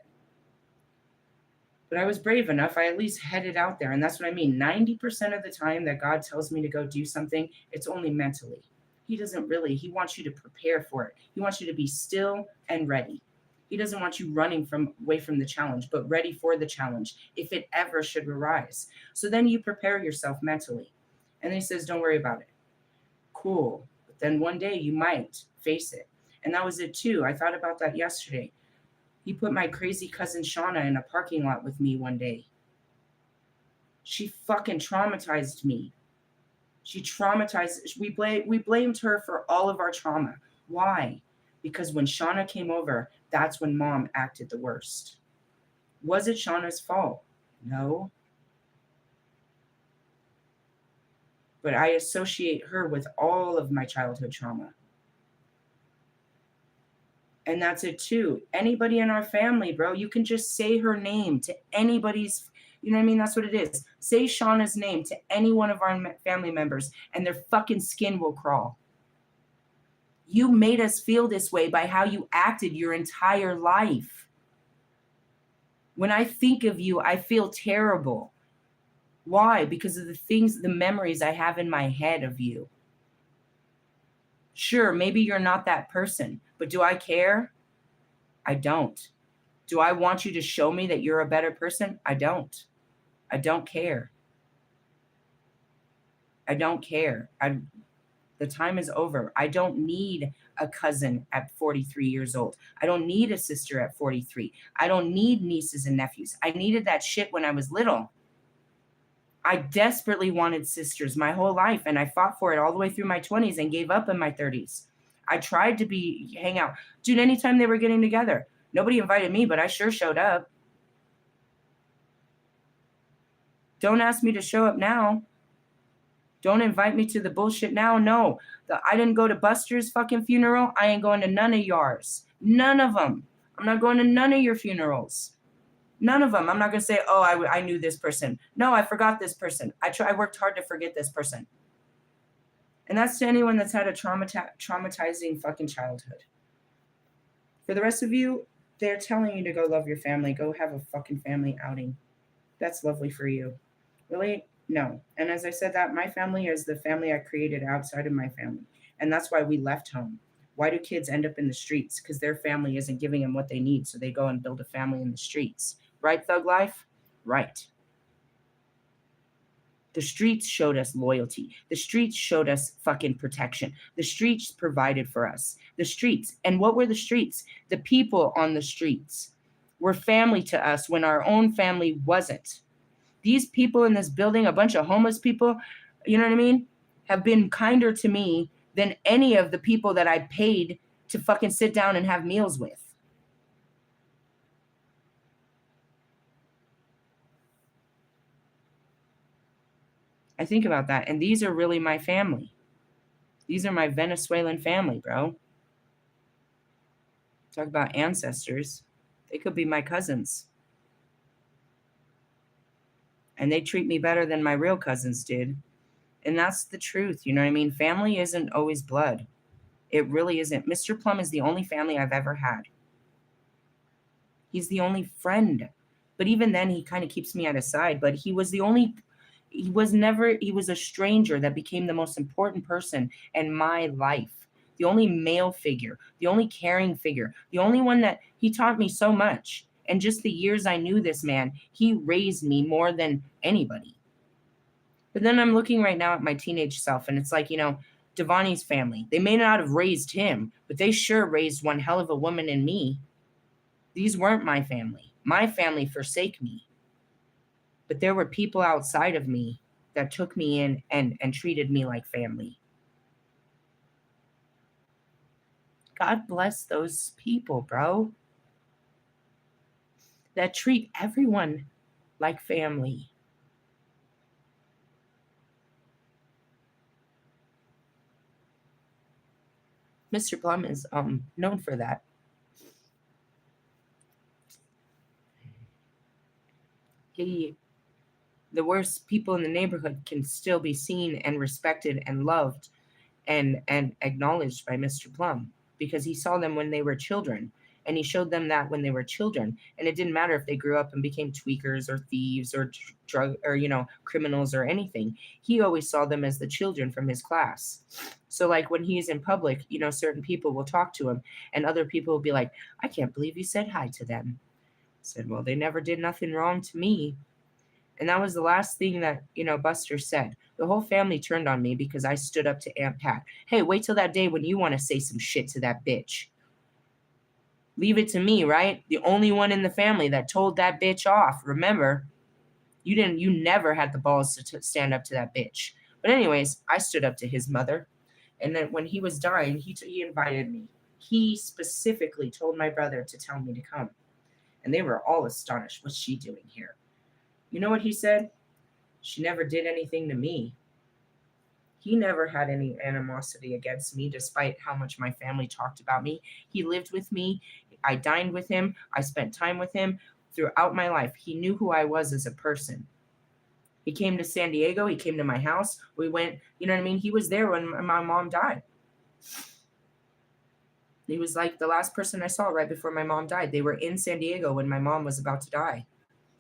But I was brave enough. I at least headed out there. And that's what I mean. 90% of the time that God tells me to go do something, it's only mentally. He doesn't really. He wants you to prepare for it. He wants you to be still and ready. He doesn't want you running away from the challenge, but ready for the challenge if it ever should arise. So then you prepare yourself mentally. And then he says, don't worry about it. Cool. But then one day you might face it. And that was it too. I thought about that yesterday. He put my crazy cousin Shauna in a parking lot with me one day. She fucking traumatized me. She traumatized. We blamed her for all of our trauma. Why? Because when Shauna came over, that's when mom acted the worst. Was it Shauna's fault? No. But I associate her with all of my childhood trauma. And that's it too. Anybody in our family, bro, you can just say her name to anybody's, you know what I mean? That's what it is. Say Shauna's name to any one of our family members and their fucking skin will crawl. You made us feel this way by how you acted your entire life. When I think of you, I feel terrible. Why? Because of the memories I have in my head of you. Sure, maybe you're not that person, but do I care? I don't. Do I want you to show me that you're a better person? I don't. I don't care. I don't care. The time is over. I don't need a cousin at 43 years old. I don't need a sister at 43. I don't need nieces and nephews. I needed that shit when I was little. I desperately wanted sisters my whole life, and I fought for it all the way through my 20s and gave up in my 30s. I tried to hang out. Dude, anytime they were getting together, nobody invited me, but I sure showed up. Don't ask me to show up now. Don't invite me to the bullshit now. No, I didn't go to Buster's fucking funeral. I ain't going to none of yours. None of them. I'm not going to none of your funerals. None of them. I'm not going to say, oh, I knew this person. No, I forgot this person. I worked hard to forget this person. And that's to anyone that's had a traumatizing fucking childhood. For the rest of you, they're telling you to go love your family. Go have a fucking family outing. That's lovely for you. Really? No. And as I said that, my family is the family I created outside of my family. And that's why we left home. Why do kids end up in the streets? Because their family isn't giving them what they need. So they go and build a family in the streets. Right, Thug Life? Right. The streets showed us loyalty. The streets showed us fucking protection. The streets provided for us. The streets. And what were the streets? The people on the streets were family to us when our own family wasn't. These people in this building, a bunch of homeless people, you know what I mean, have been kinder to me than any of the people that I paid to fucking sit down and have meals with. I think about that. And these are really my family. These are my Venezuelan family, bro. Talk about ancestors. They could be my cousins. And they treat me better than my real cousins did. And that's the truth. You know what I mean? Family isn't always blood. It really isn't. Mr. Plum is the only family I've ever had. He's the only friend. But even then, he kind of keeps me at his side. But he was a stranger that became the most important person in my life. The only male figure, the only caring figure, the only one that he taught me so much. And just the years I knew this man, he raised me more than anybody. But then I'm looking right now at my teenage self, and it's like, Devani's family. They may not have raised him, but they sure raised one hell of a woman in me. These weren't my family. My family forsake me. But there were people outside of me that took me in and treated me like family. God bless those people, bro, that treat everyone like family. Mr. Plum is known for that. He the worst people in the neighborhood can still be seen and respected and loved and acknowledged by Mr. Plum because he saw them when they were children and he showed them that when they were children, and it didn't matter if they grew up and became tweakers or thieves or drug or criminals or anything. He always saw them as the children from his class. So like when he's in public, certain people will talk to him and other people will be like, I can't believe you said hi to them. I said, well, they never did nothing wrong to me. And that was the last thing that, Buster said. The whole family turned on me because I stood up to Aunt Pat. Hey, wait till that day when you want to say some shit to that bitch. Leave it to me, right? The only one in the family that told that bitch off. Remember, you never had the balls to stand up to that bitch. But anyways, I stood up to his mother. And then when he was dying, he invited me. He specifically told my brother to tell me to come. And they were all astonished. What's she doing here? You know what he said? She never did anything to me. He never had any animosity against me, despite how much my family talked about me. He lived with me. I dined with him. I spent time with him throughout my life. He knew who I was as a person. He came to San Diego. He came to my house. We went, you know what I mean? He was there when my mom died. He was like the last person I saw right before my mom died. They were in San Diego when my mom was about to die.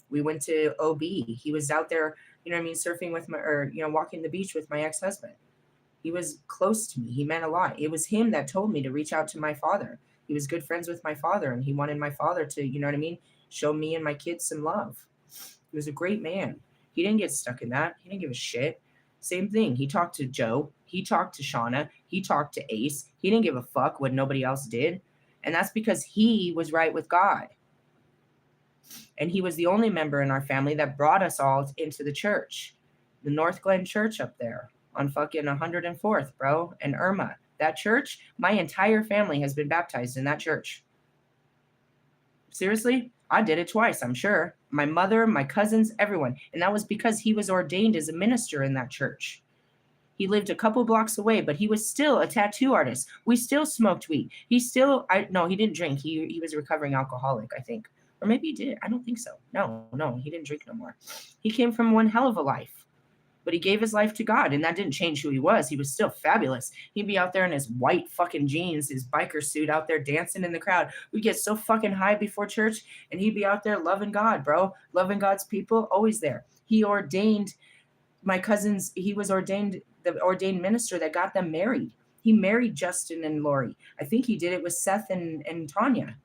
We went to OB. He was out there, surfing with walking the beach with my ex-husband. He was close to me. He meant a lot. It was him that told me to reach out to my father. He was good friends with my father, and he wanted my father to, show me and my kids some love. He was a great man. He didn't get stuck in that. He didn't give a shit. Same thing. He talked to Joe. He talked to Shauna. He talked to Ace. He didn't give a fuck what nobody else did. And that's because he was right with God. And he was the only member in our family that brought us all into the church, the North Glen Church up there on fucking 104th, bro, and Irma. That church, my entire family has been baptized in that church. Seriously, I did it twice, I'm sure. My mother, my cousins, everyone. And that was because he was ordained as a minister in that church. He lived a couple blocks away, but he was still a tattoo artist. We still smoked weed. He didn't drink. He was a recovering alcoholic, I think. Or maybe he did. I don't think so. No, he didn't drink no more. He came from one hell of a life. But he gave his life to God, and that didn't change who he was. He was still fabulous. He'd be out there in his white fucking jeans, his biker suit, out there dancing in the crowd. We'd get so fucking high before church, and he'd be out there loving God, bro. Loving God's people, always there. He ordained my cousins. He was the ordained minister that got them married. He married Justin and Lori. I think he did it with Seth and Tanya.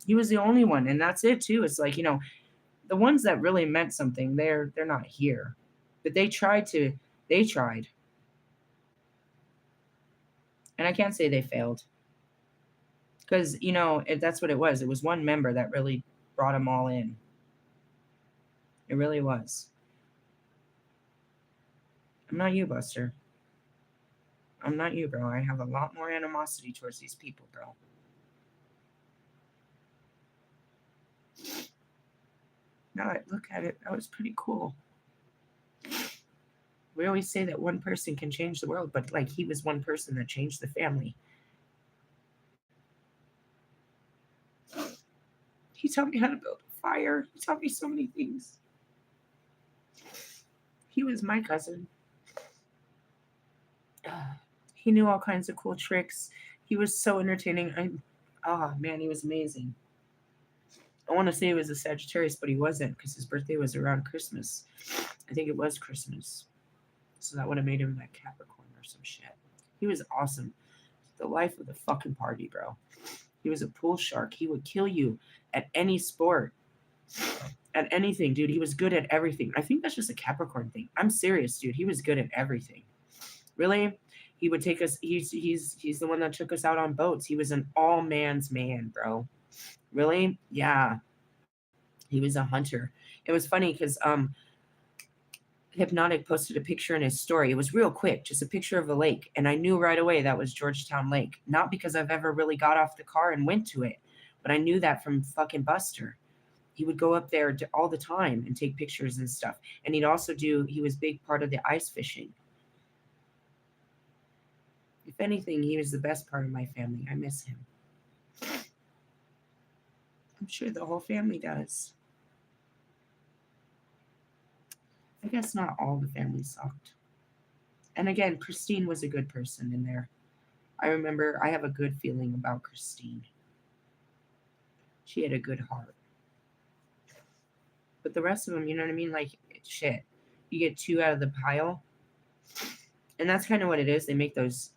He was the only one, and that's it too. It's like, the ones that really meant something, they're not here. But they tried. And I can't say they failed. Because, that's what it was. It was one member that really brought them all in. It really was. I'm not you, Buster. I'm not you, bro. I have a lot more animosity towards these people, bro. Now I look at it, that was pretty cool. We always say that one person can change the world, but like he was one person that changed the family. He taught me how to build a fire. He taught me so many things. He was my cousin. He knew all kinds of cool tricks. He was so entertaining. Man, he was amazing. I want to say he was a Sagittarius, but he wasn't because his birthday was around Christmas. I think it was Christmas. So that would have made him like Capricorn or some shit. He was awesome. The life of the fucking party, bro. He was a pool shark. He would kill you at any sport. At anything, dude. He was good at everything. I think that's just a Capricorn thing. I'm serious, dude. He was good at everything. Really? He would take us, he's the one that took us out on boats. He was an all man's man, bro. Really? Yeah. He was a hunter. It was funny because Hypnotic posted a picture in his story. It was real quick, just a picture of a lake. And I knew right away that was Georgetown Lake. Not because I've ever really got off the car and went to it, but I knew that from fucking Buster. He would go up there all the time and take pictures and stuff. And he was big part of the ice fishing. If anything, he was the best part of my family. I miss him. I'm sure the whole family does. I guess not all the family sucked. And again, Christine was a good person in there. I remember I have a good feeling about Christine. She had a good heart. But the rest of them, you know what I mean? Like, shit. You get two out of the pile. And that's kind of what it is. They make those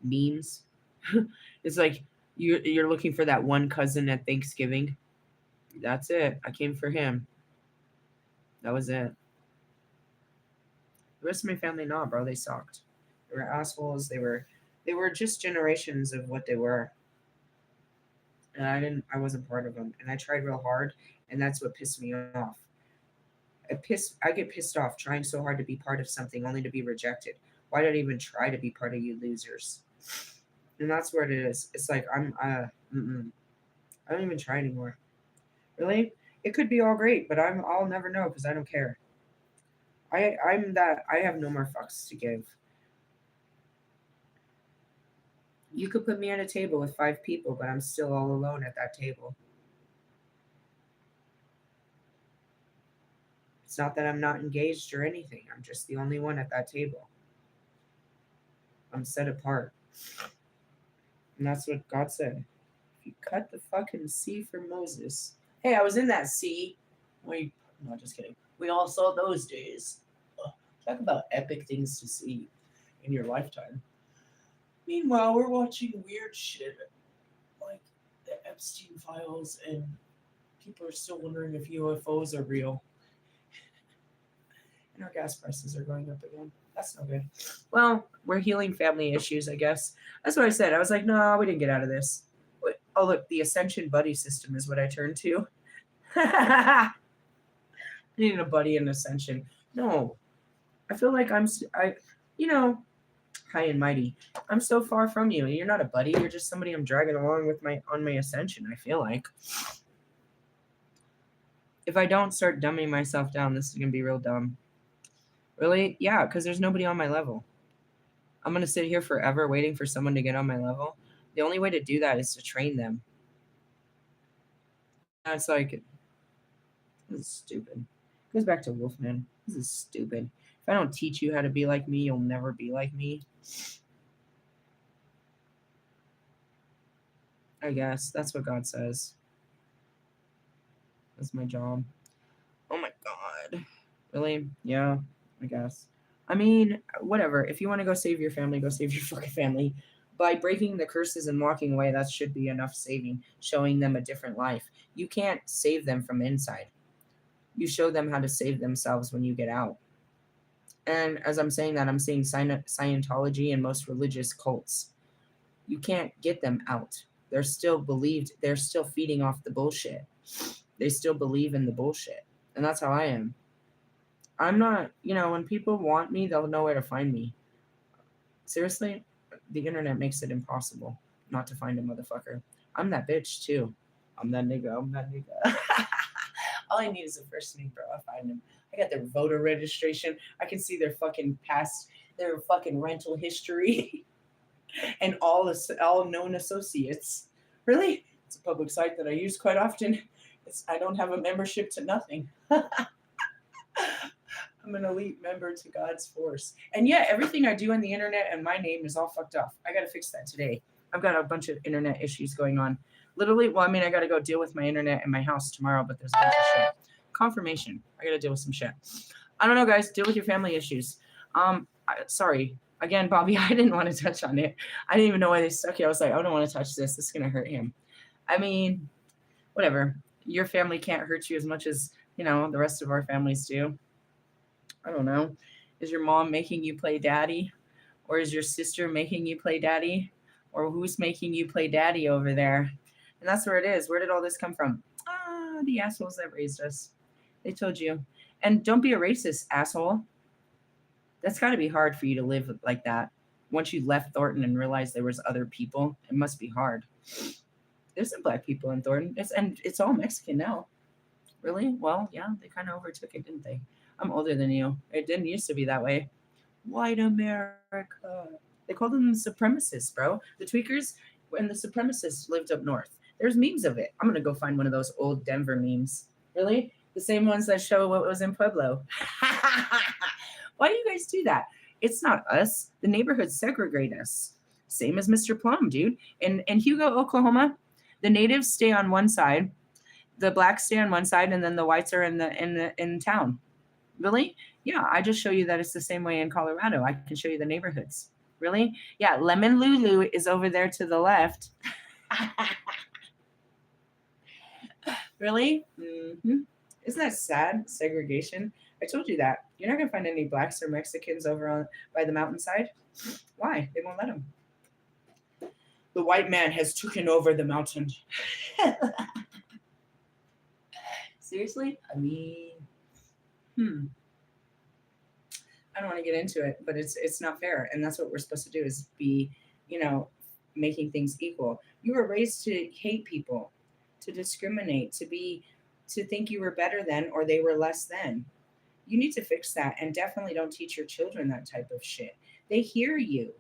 memes. It's like you're looking for that one cousin at Thanksgiving. That's it. I came for him. That was it. The rest of my family, nah, bro, they sucked. They were assholes. They were just generations of what they were. And I wasn't part of them. And I tried real hard, and that's what pissed me off. I get pissed off trying so hard to be part of something only to be rejected. Why did I even try to be part of you losers? And that's where it is. It's like I don't even try anymore. Really? It could be all great, but I'll never know because I don't care. I have no more fucks to give. You could put me at a table with 5 people, but I'm still all alone at that table. It's not that I'm not engaged or anything. I'm just the only one at that table. I'm set apart. And that's what God said. If you cut the fucking sea for Moses. Hey, I was in that sea. No, just kidding. We all saw those days. Talk about epic things to see in your lifetime. Meanwhile, we're watching weird shit like the Epstein files, and people are still wondering if UFOs are real. And our gas prices are going up again. That's no good. Well, we're healing family issues, I guess. That's what I said. I was like, no, we didn't get out of this. Oh, look, the Ascension buddy system is what I turned to. I needed a buddy in Ascension. No, I feel like high and mighty. I'm so far from you. You're not a buddy. You're just somebody I'm dragging along with on my Ascension, I feel like. If I don't start dumbing myself down, this is going to be real dumb. Really? Yeah, because there's nobody on my level. I'm going to sit here forever waiting for someone to get on my level. The only way to do that is to train them. That's like, this is stupid. It goes back to Wolfman. This is stupid. If I don't teach you how to be like me, you'll never be like me. I guess. That's what God says. That's my job. Oh my God. Really? Yeah, I guess. I mean, whatever. If you want to go save your family, go save your fucking family. By breaking the curses and walking away, that should be enough saving, showing them a different life. You can't save them from inside. You show them how to save themselves when you get out. And as I'm saying that, I'm saying Scientology and most religious cults. You can't get them out. They're still feeding off the bullshit. They still believe in the bullshit. And that's how I am. I'm not, when people want me, they'll know where to find me. Seriously, the internet makes it impossible not to find a motherfucker. I'm that bitch too. I'm that nigga. All I need is a first name, bro. I'll find them. I got their voter registration. I can see their fucking past, their fucking rental history, and all known associates. Really? It's a public site that I use quite often. I don't have a membership to nothing. I'm an elite member to God's force. And yeah, everything I do on the internet and my name is all fucked up. I got to fix that today. I've got a bunch of internet issues going on. Literally, I got to go deal with my internet in my house tomorrow, but there's a bunch of shit. Confirmation. I got to deal with some shit. I don't know, guys. Deal with your family issues. Sorry. Again, Bobby, I didn't want to touch on it. I didn't even know why they stuck here. I was like, I don't want to touch this. This is going to hurt him. I mean, whatever. Your family can't hurt you as much as, the rest of our families do. I don't know. Is your mom making you play daddy? Or is your sister making you play daddy? Or who's making you play daddy over there? And that's where it is. Where did all this come from? The assholes that raised us. They told you. And don't be a racist, asshole. That's got to be hard for you to live like that. Once you left Thornton and realized there was other people, it must be hard. There's some black people in Thornton. It's all Mexican now. Really? Well, yeah, they kind of overtook it, didn't they? I'm older than you. It didn't used to be that way. White America. They called them supremacists, bro. The tweakers and the supremacists lived up north. There's memes of it. I'm gonna go find one of those old Denver memes. Really? The same ones that show what was in Pueblo. Why do you guys do that? It's not us. The neighborhoods segregate us. Same as Mr. Plum, dude. In Hugo, Oklahoma, the natives stay on one side, the blacks stay on one side, and then the whites are in town. Really? Yeah, I just show you that it's the same way in Colorado. I can show you the neighborhoods. Really? Yeah, Lemon Lulu is over there to the left. Really? Mm-hmm. Isn't that sad? Segregation. I told you that. You're not gonna find any blacks or Mexicans over by the mountainside. Why? They won't let them. The white man has taken over the mountain. Seriously? I mean, I don't want to get into it, but it's not fair, and that's what we're supposed to do is be, making things equal. You were raised to hate people, to discriminate, to think you were better than or they were less than. You need to fix that, and definitely don't teach your children that type of shit. They hear you.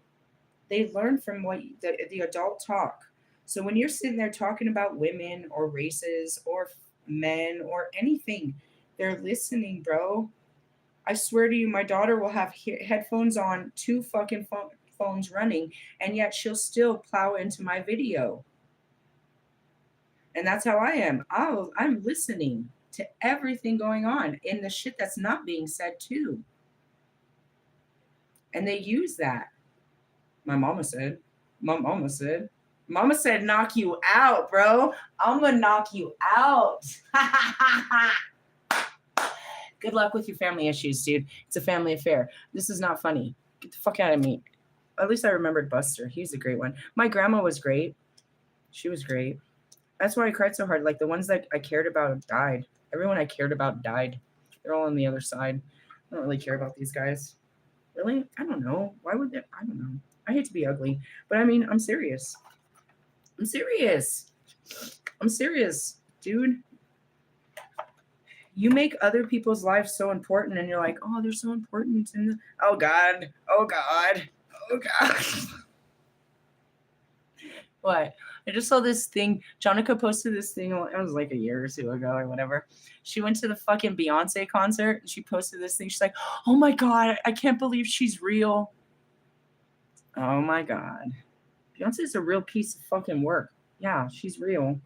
They learn from what the adult talk. So when you're sitting there talking about women or races or men or anything, they're listening, bro. I swear to you, my daughter will have headphones on, two fucking phones running, and yet she'll still plow into my video. And that's how I am. I'm listening to everything going on in the shit that's not being said too. And they use that. My mama said, Mama said, knock you out, bro. I'm gonna knock you out. Good luck with your family issues, dude. It's a family affair. This is not funny. Get the fuck out of me. At least I remembered Buster. He's a great one. My grandma was great. She was great. That's why I cried so hard. Like the ones that I cared about died. Everyone I cared about died. They're all on the other side. I don't really care about these guys. Really? I don't know. Why would they? I don't know. I hate to be ugly, but I mean, I'm serious. I'm serious. I'm serious, dude. You make other people's lives so important, and you're like, oh, they're so important. And oh God, oh God, oh God. What? I just saw this thing. Jonica posted this thing. It was like a year or two ago or whatever. She went to the fucking Beyonce concert and she posted this thing. She's like, oh my God, I can't believe she's real. Oh my God. Beyonce's a real piece of fucking work. Yeah, she's real.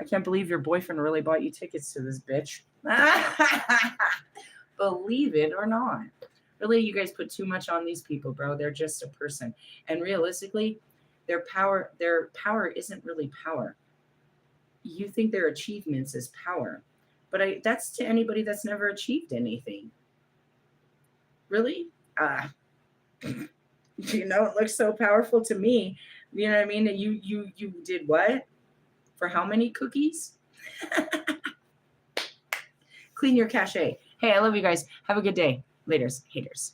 I can't believe your boyfriend really bought you tickets to this bitch. Believe it or not. Really, you guys put too much on these people, bro. They're just a person. And realistically, their power isn't really power. You think their achievements is power. But that's to anybody that's never achieved anything. Really? It looks so powerful to me. You know what I mean? You did what? For how many cookies? Clean your cachet. Hey, I love you guys. Have a good day. Laters, haters.